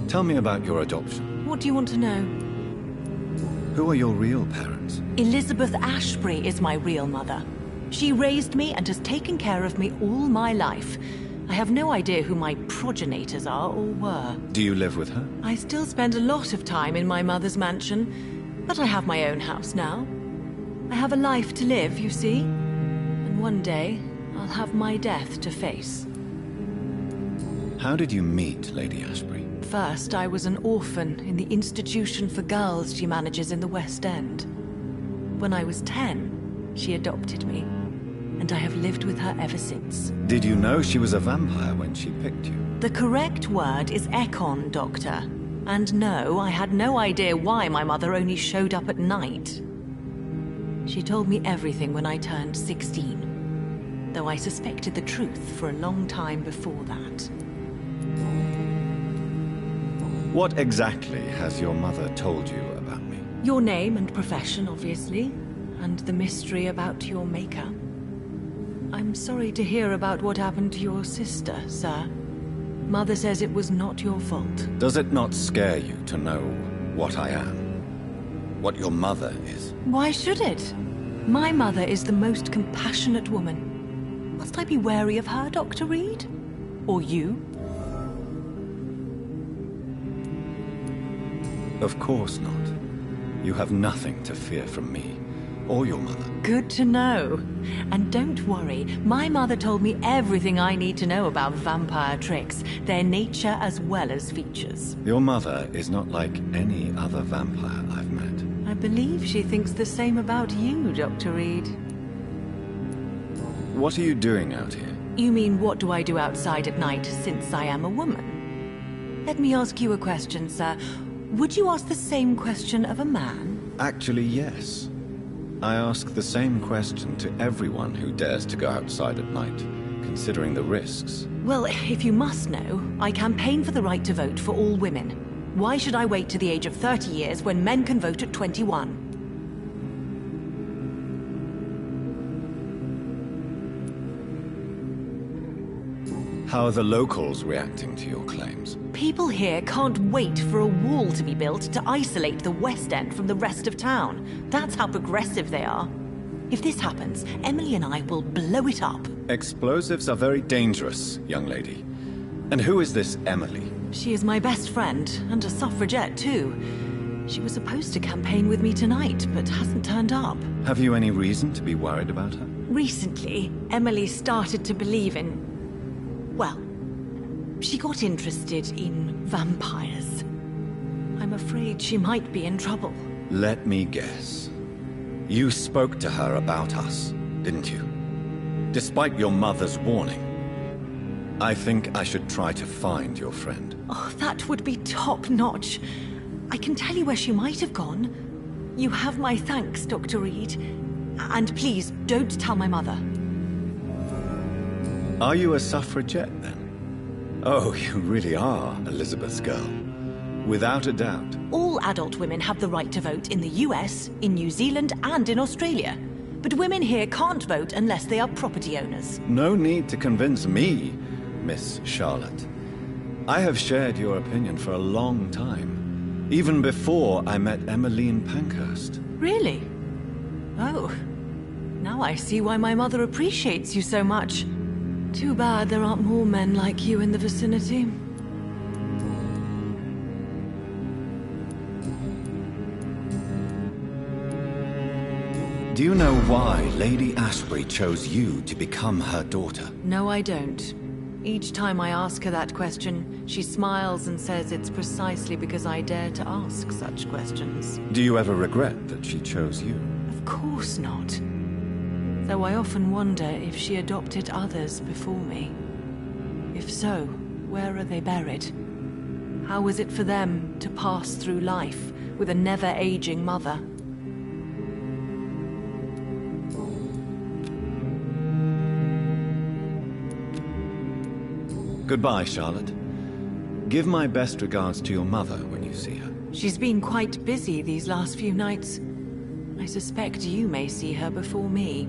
Tell me about your adoption. What do you want to know? Who are your real parents? Elizabeth Ashbury is my real mother. She raised me and has taken care of me all my life. I have no idea who my progenitors are or were. Do you live with her? I still spend a lot of time in my mother's mansion, but I have my own house now. I have a life to live, you see. And one day, I'll have my death to face. How did you meet Lady Ashbury? First, I was an orphan in the institution for girls she manages in the West End. When I was 10, she adopted me, and I have lived with her ever since. Did you know she was a vampire when she picked you? The correct word is Ekon, Doctor. And no, I had no idea why my mother only showed up at night. She told me everything when I turned 16, though I suspected the truth for a long time before that. What exactly has your mother told you about me? Your name and profession, obviously, and the mystery about your maker. I'm sorry to hear about what happened to your sister, sir. Mother says it was not your fault. Does it not scare you to know what I am? What your mother is? Why should it? My mother is the most compassionate woman. Must I be wary of her, Dr. Reed? Or you? Of course not. You have nothing to fear from me, or your mother. Good to know. And don't worry, my mother told me everything I need to know about vampire tricks, their nature as well as features. Your mother is not like any other vampire I've met. I believe she thinks the same about you, Dr. Reed. What are you doing out here? You mean what do I do outside at night since I am a woman? Let me ask you a question, sir. Would you ask the same question of a man? Actually, yes. I ask the same question to everyone who dares to go outside at night, considering the risks. Well, if you must know, I campaign for the right to vote for all women. Why should I wait to the age of 30 years when men can vote at 21? How are the locals reacting to your claims? People here can't wait for a wall to be built to isolate the West End from the rest of town. That's how progressive they are. If this happens, Emily and I will blow it up. Explosives are very dangerous, young lady. And who is this Emily? She is my best friend, and a suffragette too. She was supposed to campaign with me tonight, but hasn't turned up. Have you any reason to be worried about her? Recently, Emily started to believe in... well, she got interested in vampires. I'm afraid she might be in trouble. Let me guess. You spoke to her about us, didn't you? Despite your mother's warning. I think I should try to find your friend. Oh, that would be top-notch. I can tell you where she might have gone. You have my thanks, Dr. Reed. And please, don't tell my mother. Are you a suffragette, then? Oh, you really are Elizabeth's girl. Without a doubt. All adult women have the right to vote in the US, in New Zealand, and in Australia. But women here can't vote unless they are property owners. No need to convince me, Miss Charlotte. I have shared your opinion for a long time. Even before I met Emmeline Pankhurst. Really? Oh. Now I see why my mother appreciates you so much. Too bad there aren't more men like you in the vicinity. Do you know why Lady Ashbury chose you to become her daughter? No, I don't. Each time I ask her that question, she smiles and says it's precisely because I dare to ask such questions. Do you ever regret that she chose you? Of course not. Though I often wonder if she adopted others before me. If so, where are they buried? How was it for them to pass through life with a never-aging mother? Goodbye, Charlotte. Give my best regards to your mother when you see her. She's been quite busy these last few nights. I suspect you may see her before me.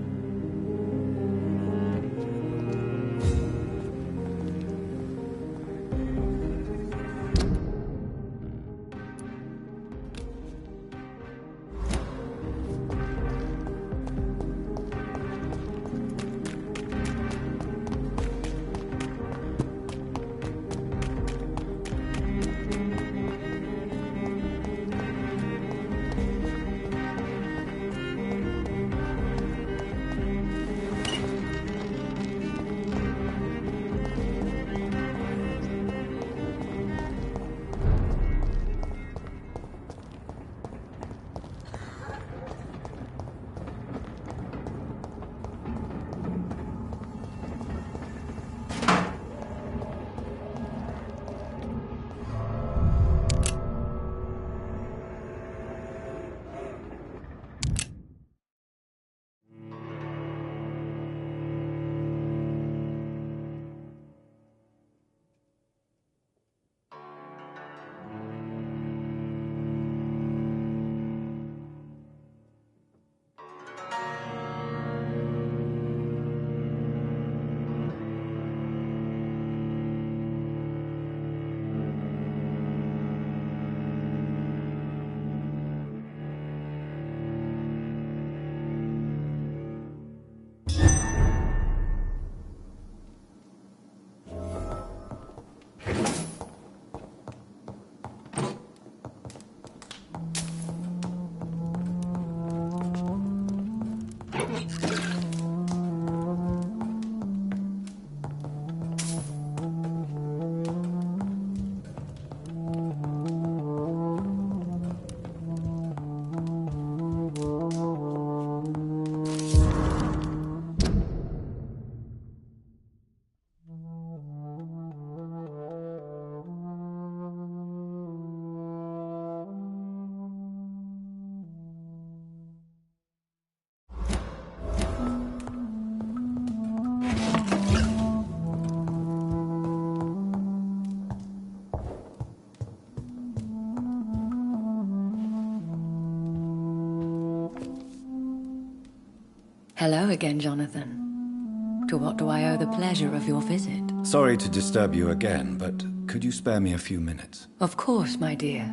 Hello again, Jonathan. To what do I owe the pleasure of your visit? Sorry to disturb you again, but could you spare me a few minutes? Of course, my dear.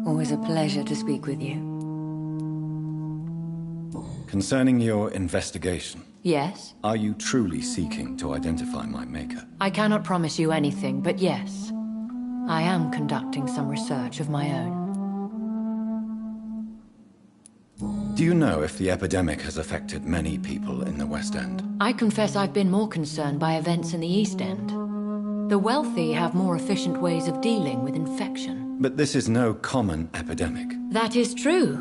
Always a pleasure to speak with you. Concerning your investigation. Yes? Are you truly seeking to identify my maker? I cannot promise you anything, but yes. I am conducting some research of my own. Do you know if the epidemic has affected many people in the West End? I confess I've been more concerned by events in the East End. The wealthy have more efficient ways of dealing with infection. But this is no common epidemic. That is true.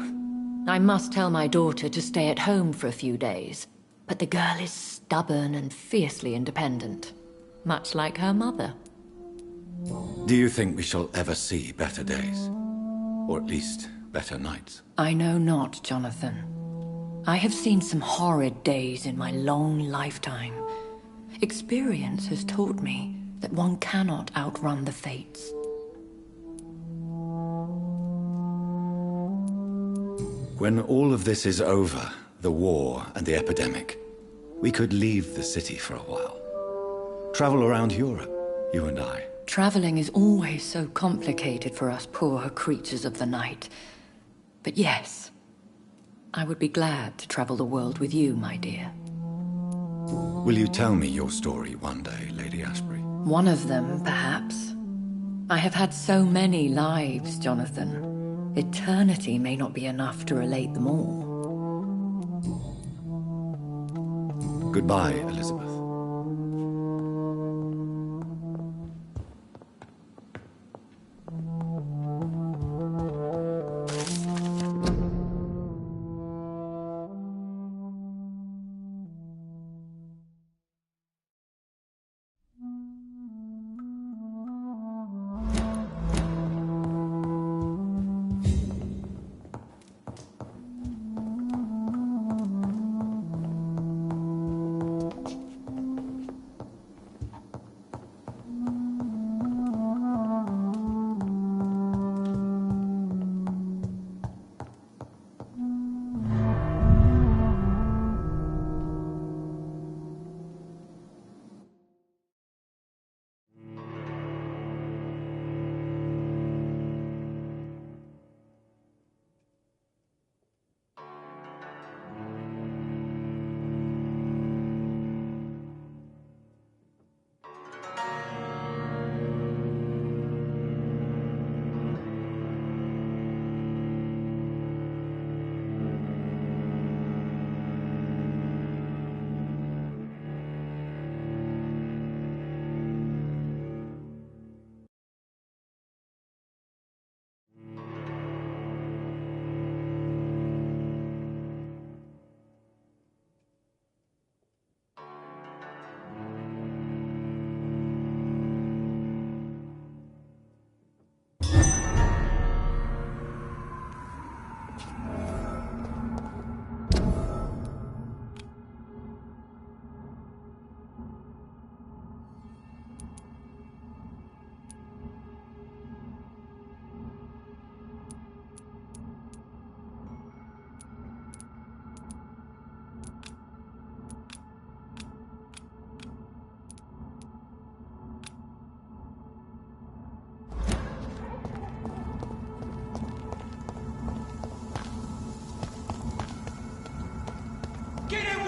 I must tell my daughter to stay at home for a few days. But the girl is stubborn and fiercely independent. Much like her mother. Do you think we shall ever see better days? Or at least, better nights? I know not, Jonathan. I have seen some horrid days in my long lifetime. Experience has taught me that one cannot outrun the fates. When all of this is over, the war and the epidemic, we could leave the city for a while. Travel around Europe, you and I. Traveling is always so complicated for us poor creatures of the night. But yes, I would be glad to travel the world with you, my dear. Will you tell me your story one day, Lady Ashbury? One of them, perhaps. I have had so many lives, Jonathan. Eternity may not be enough to relate them all. Goodbye, Elizabeth.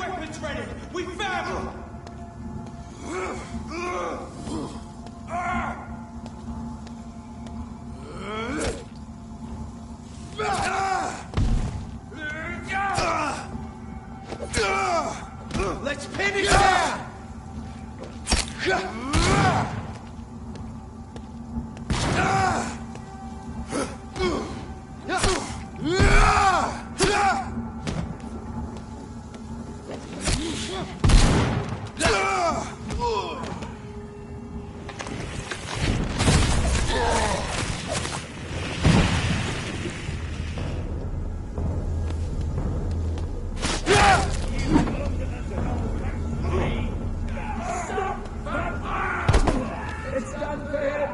weapons ready! We found them! Let's pin it down! It's done for him!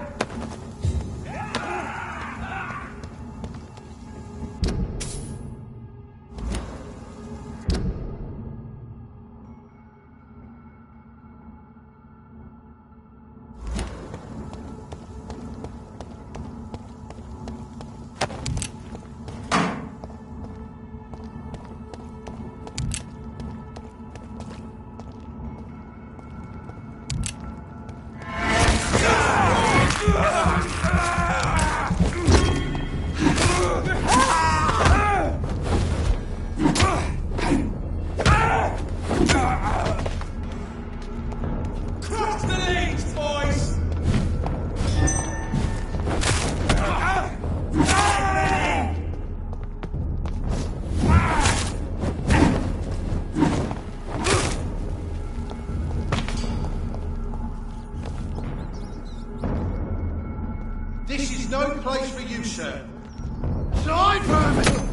Cross the leads, boys! This is no place for you, sir. Side vermin!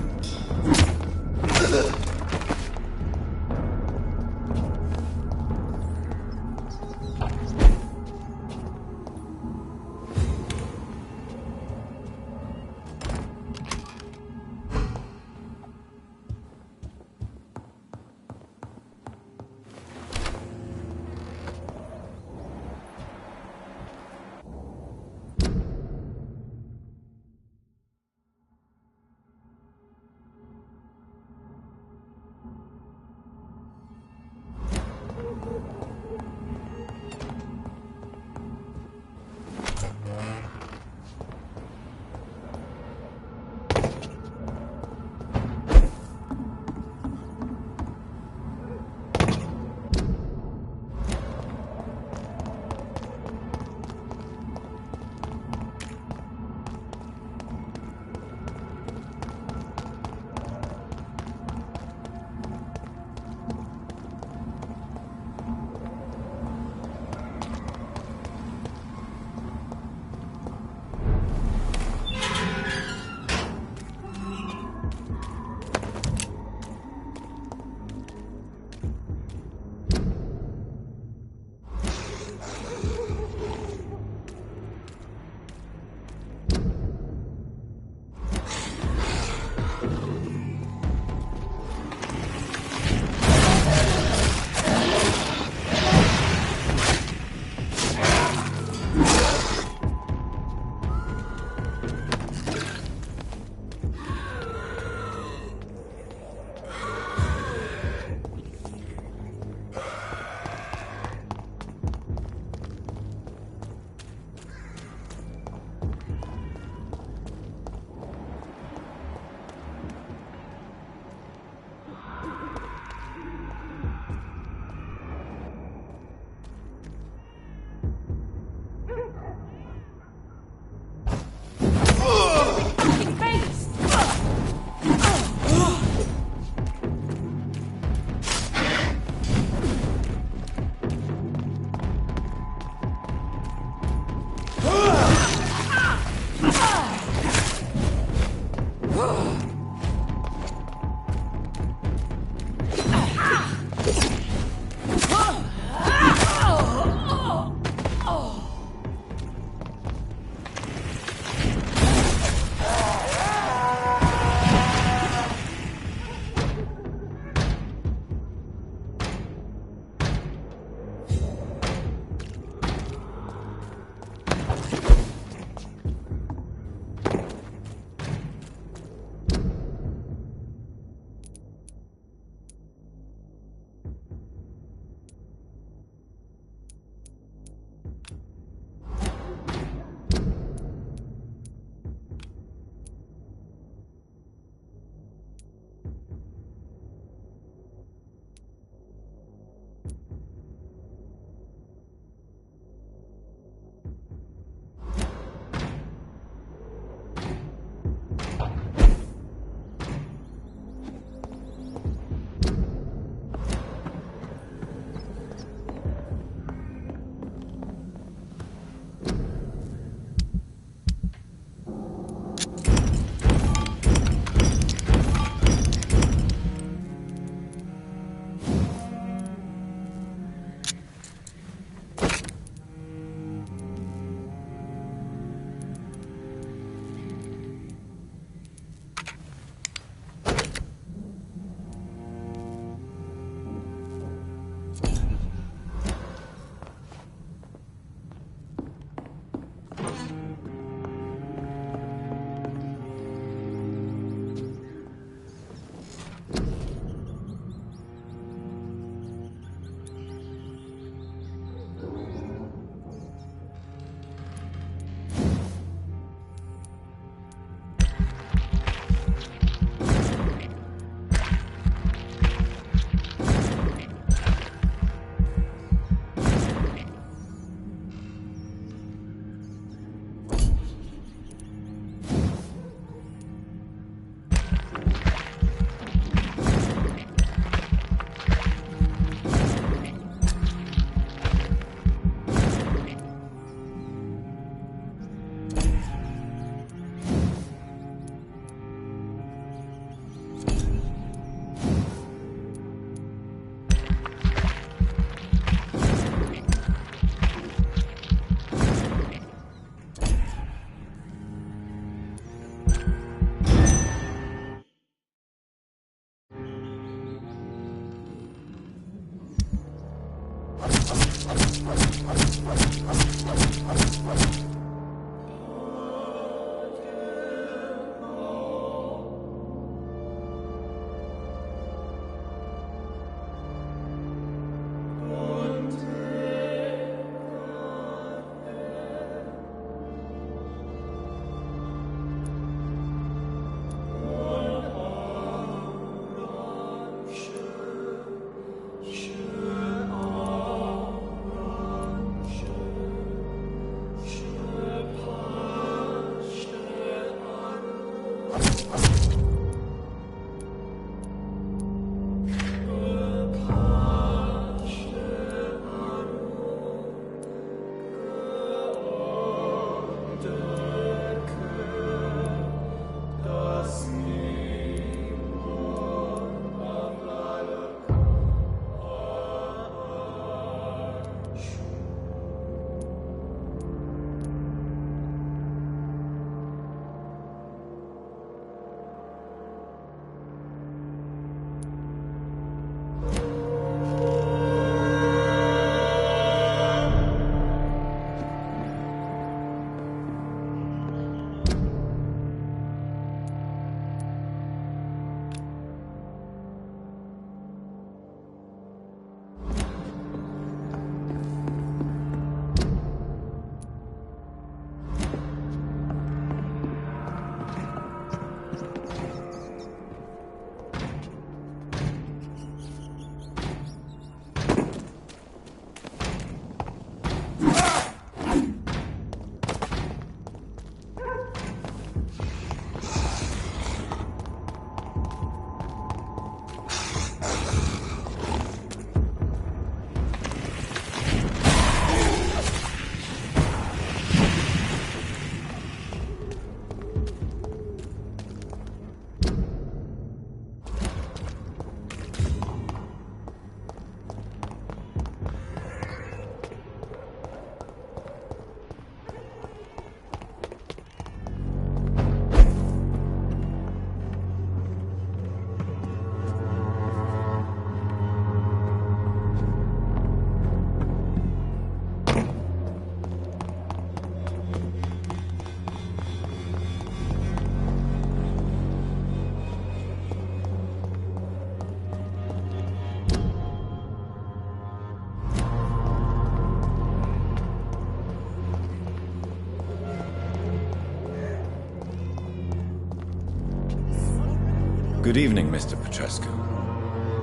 Good evening, Mr. Petrescu.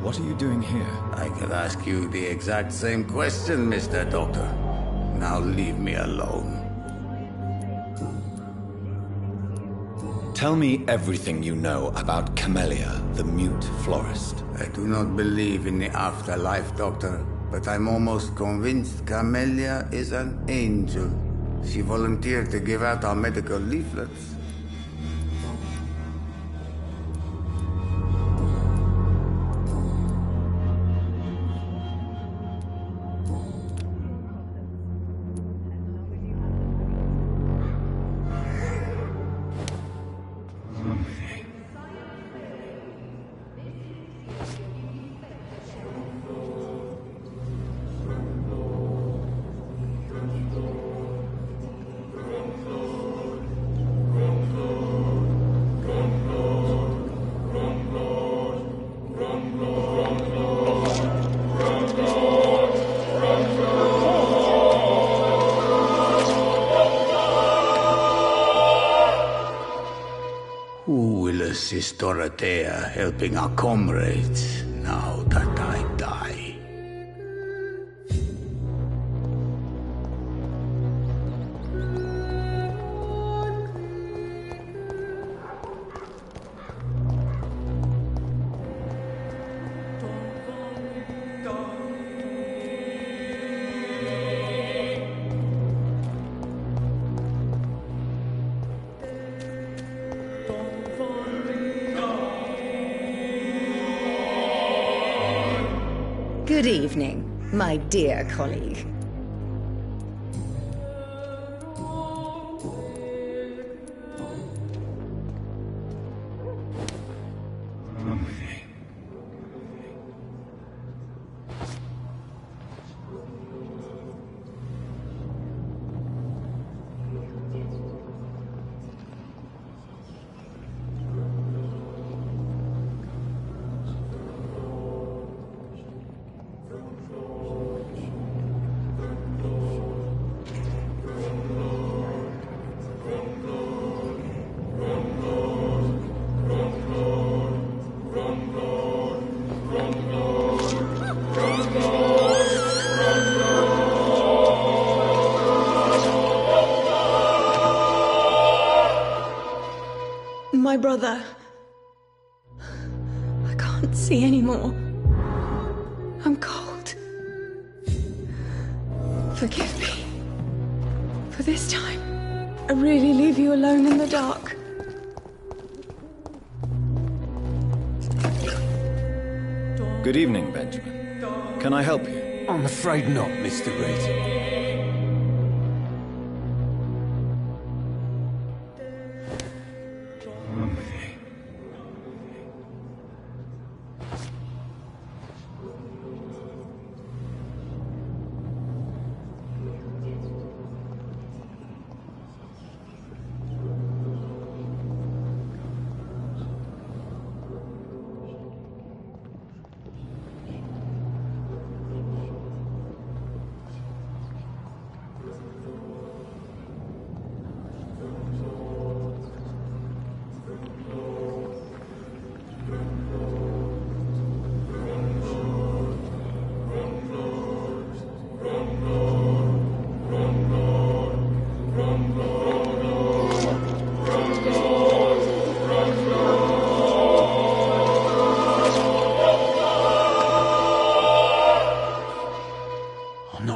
What are you doing here? I could ask you the exact same question, Mr. Doctor. Now leave me alone. Tell me everything you know about Camellia, the mute florist. I do not believe in the afterlife, Doctor, but I'm almost convinced Camellia is an angel. She volunteered to give out our medical leaflets. Who will assist Dorothea helping our comrades now that I die? Good evening, my dear colleague. brother. I can't see anymore. I'm cold. Forgive me. For this time, I really leave you alone in the dark. Good evening, Benjamin. Can I help you? I'm afraid not, Mr. Reed.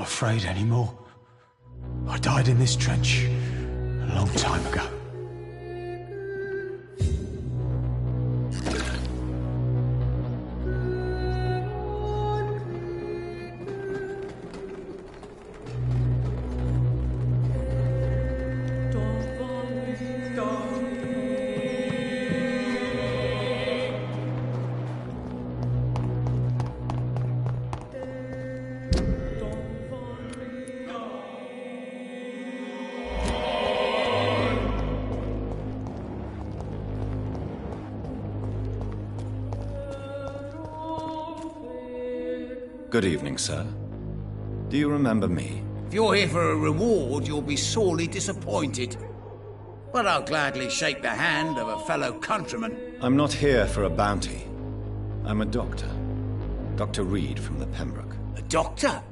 Afraid anymore. I died in this trench a long time ago. Good evening, sir. Do you remember me? If you're here for a reward, you'll be sorely disappointed. But I'll gladly shake the hand of a fellow countryman. I'm not here for a bounty. I'm a doctor. Dr. Reed from the Pembroke. A doctor?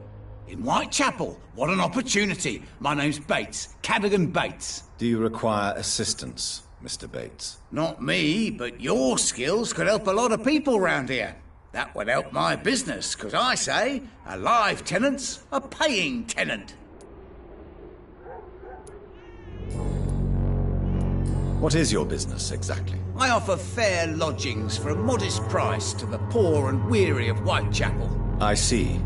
In Whitechapel? What an opportunity. My name's Bates. Cadogan Bates. Do you require assistance, Mr. Bates? Not me, but your skills could help a lot of people round here. That would help my business, because I say a live tenant's a paying tenant. What is your business, exactly? I offer fair lodgings for a modest price to the poor and weary of Whitechapel. I see.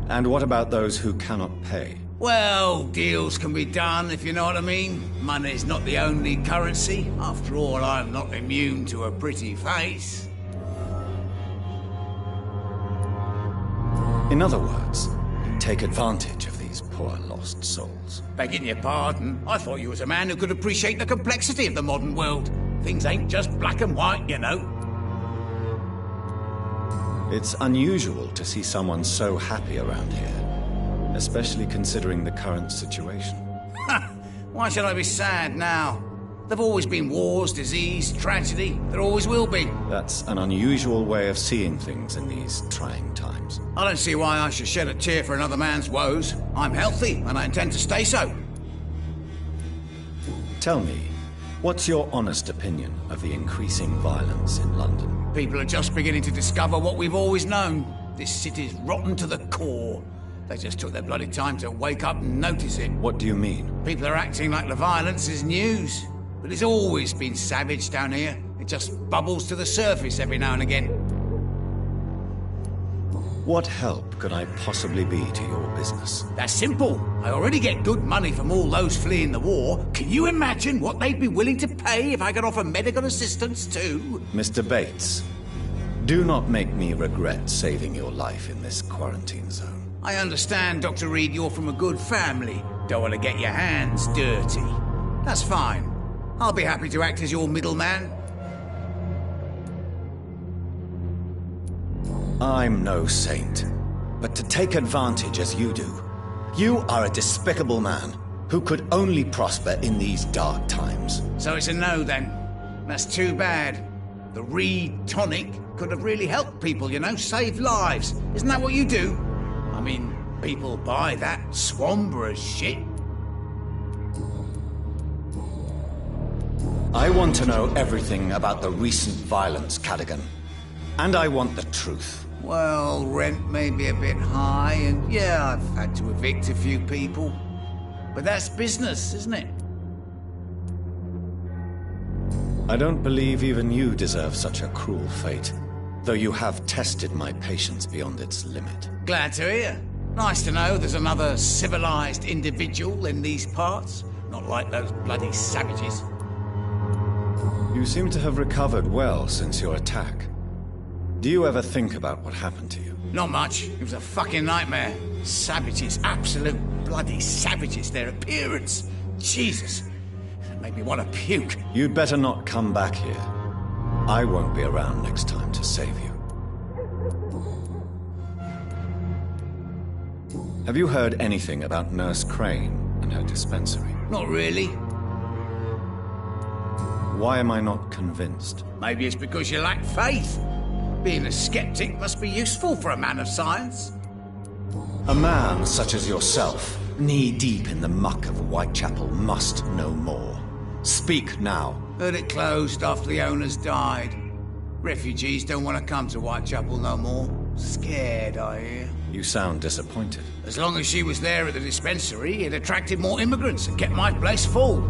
And what about those who cannot pay? Well, deals can be done, if you know what I mean. Money's not the only currency. After all, I'm not immune to a pretty face. In other words, take advantage of these poor lost souls. Begging your pardon, I thought you was a man who could appreciate the complexity of the modern world. Things ain't just black and white, you know. It's unusual to see someone so happy around here, especially considering the current situation. Why should I be sad now? There've always been wars, disease, tragedy. There always will be. That's an unusual way of seeing things in these trying times. I don't see why I should shed a tear for another man's woes. I'm healthy, and I intend to stay so. Tell me, what's your honest opinion of the increasing violence in London? People are just beginning to discover what we've always known. This city's rotten to the core. They just took their bloody time to wake up and notice it. What do you mean? People are acting like the violence is news. But it's always been savage down here. It just bubbles to the surface every now and again. What help could I possibly be to your business? That's simple. I already get good money from all those fleeing the war. Can you imagine what they'd be willing to pay if I could offer medical assistance too? Mr. Bates, do not make me regret saving your life in this quarantine zone. I understand, Dr. Reed, you're from a good family. Don't want to get your hands dirty. That's fine. I'll be happy to act as your middleman. I'm no saint, but to take advantage as you do, you are a despicable man who could only prosper in these dark times. So it's a no then. That's too bad. The Reed tonic could have really helped people, you know, saved lives. Isn't that what you do? I mean, people buy that Swamburgh shit. I want to know everything about the recent violence, Cadogan. And I want the truth. Well, rent may be a bit high, and yeah, I've had to evict a few people. But that's business, isn't it? I don't believe even you deserve such a cruel fate, though you have tested my patience beyond its limit. Glad to hear. Nice to know there's another civilized individual in these parts. Not like those bloody savages. You seem to have recovered well since your attack. Do you ever think about what happened to you? Not much. It was a fucking nightmare. Savages, absolute bloody savages. Their appearance. Jesus. It made me want to puke. You'd better not come back here. I won't be around next time to save you. Have you heard anything about Nurse Crane and her dispensary? Not really. Why am I not convinced? Maybe it's because you lack faith. Being a skeptic must be useful for a man of science. A man such as yourself, knee-deep in the muck of Whitechapel, must know more. Speak now. Heard it closed after the owners died. Refugees don't want to come to Whitechapel no more. Scared, I hear. You sound disappointed. As long as she was there at the dispensary, it attracted more immigrants and kept my place full.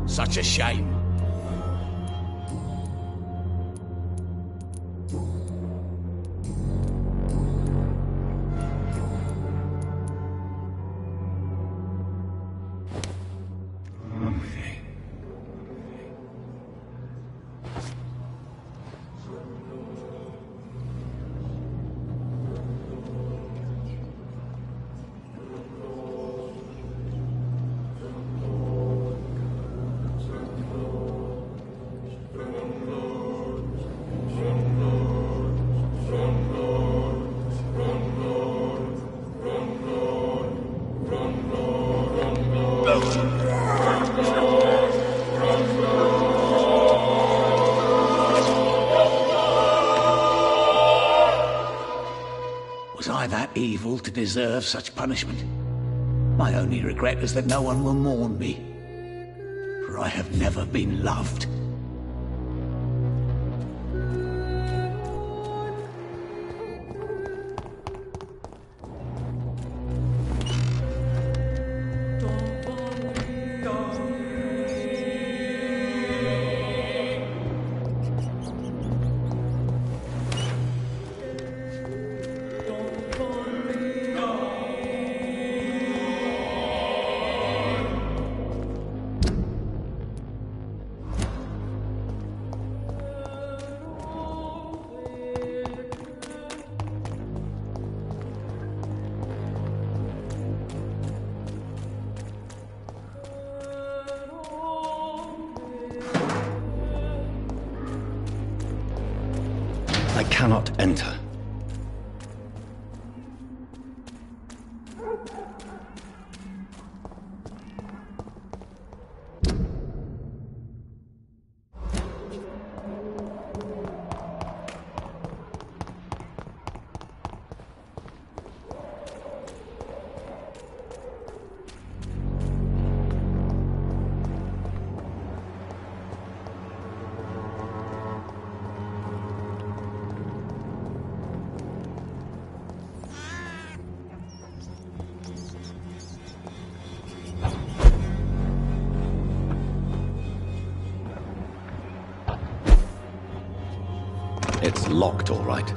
Such a shame. Was I that evil to deserve such punishment? My only regret is that no one will mourn me, for I have never been loved. I cannot enter. It's locked, all right.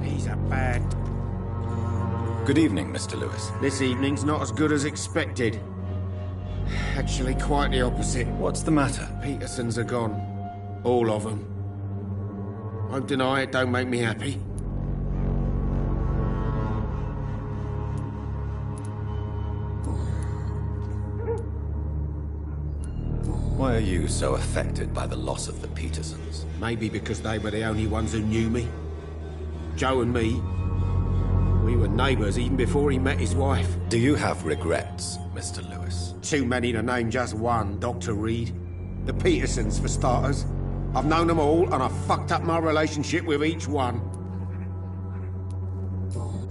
He's a bad... Good evening, Mr. Lewis. This evening's not as good as expected. Actually, quite the opposite. What's the matter? Petersons are gone. All of them. Won't deny it don't make me happy. Why are you so affected by the loss of the Petersons? Maybe because they were the only ones who knew me. Joe and me, we were neighbours even before he met his wife. Do you have regrets, Mr. Lewis? Too many to name just one, Dr. Reed. The Petersons, for starters. I've known them all, and I've fucked up my relationship with each one.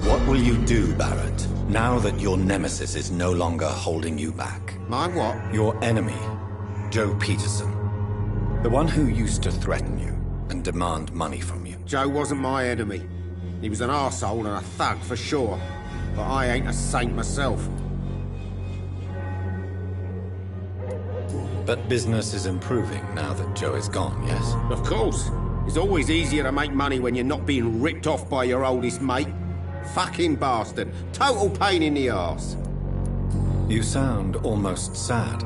What will you do, Barrett, now that your nemesis is no longer holding you back? My what? Your enemy, Joe Peterson. The one who used to threaten you and demand money from you. Joe wasn't my enemy. He was an arsehole and a thug for sure. But I ain't a saint myself. But business is improving now that Joe is gone, yes? Of course. It's always easier to make money when you're not being ripped off by your oldest mate. Fucking bastard. Total pain in the arse. You sound almost sad.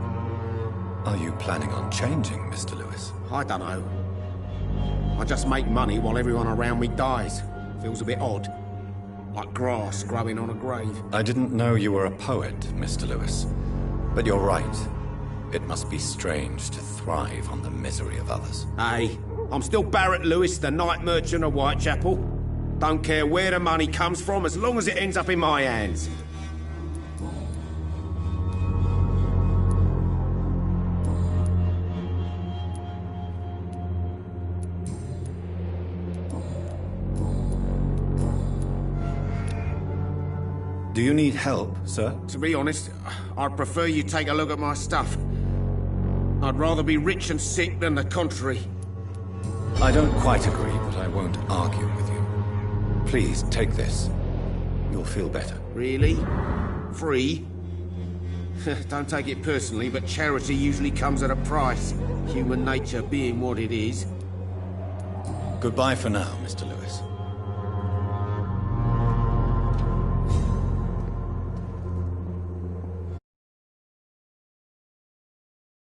Are you planning on changing, Mr. Lewis? I don't know. I just make money while everyone around me dies. Feels a bit odd. Like grass growing on a grave. I didn't know you were a poet, Mr. Lewis. But you're right. It must be strange to thrive on the misery of others. Hey, I'm still Barrett Lewis, the night merchant of Whitechapel. Don't care where the money comes from, as long as it ends up in my hands. Do you need help, sir? To be honest, I'd prefer you take a look at my stuff. I'd rather be rich and sick than the contrary. I don't quite agree, but I won't argue with you. Please, take this. You'll feel better. Really? Free? Don't take it personally, but charity usually comes at a price. Human nature being what it is. Goodbye for now, Mr. Lewis.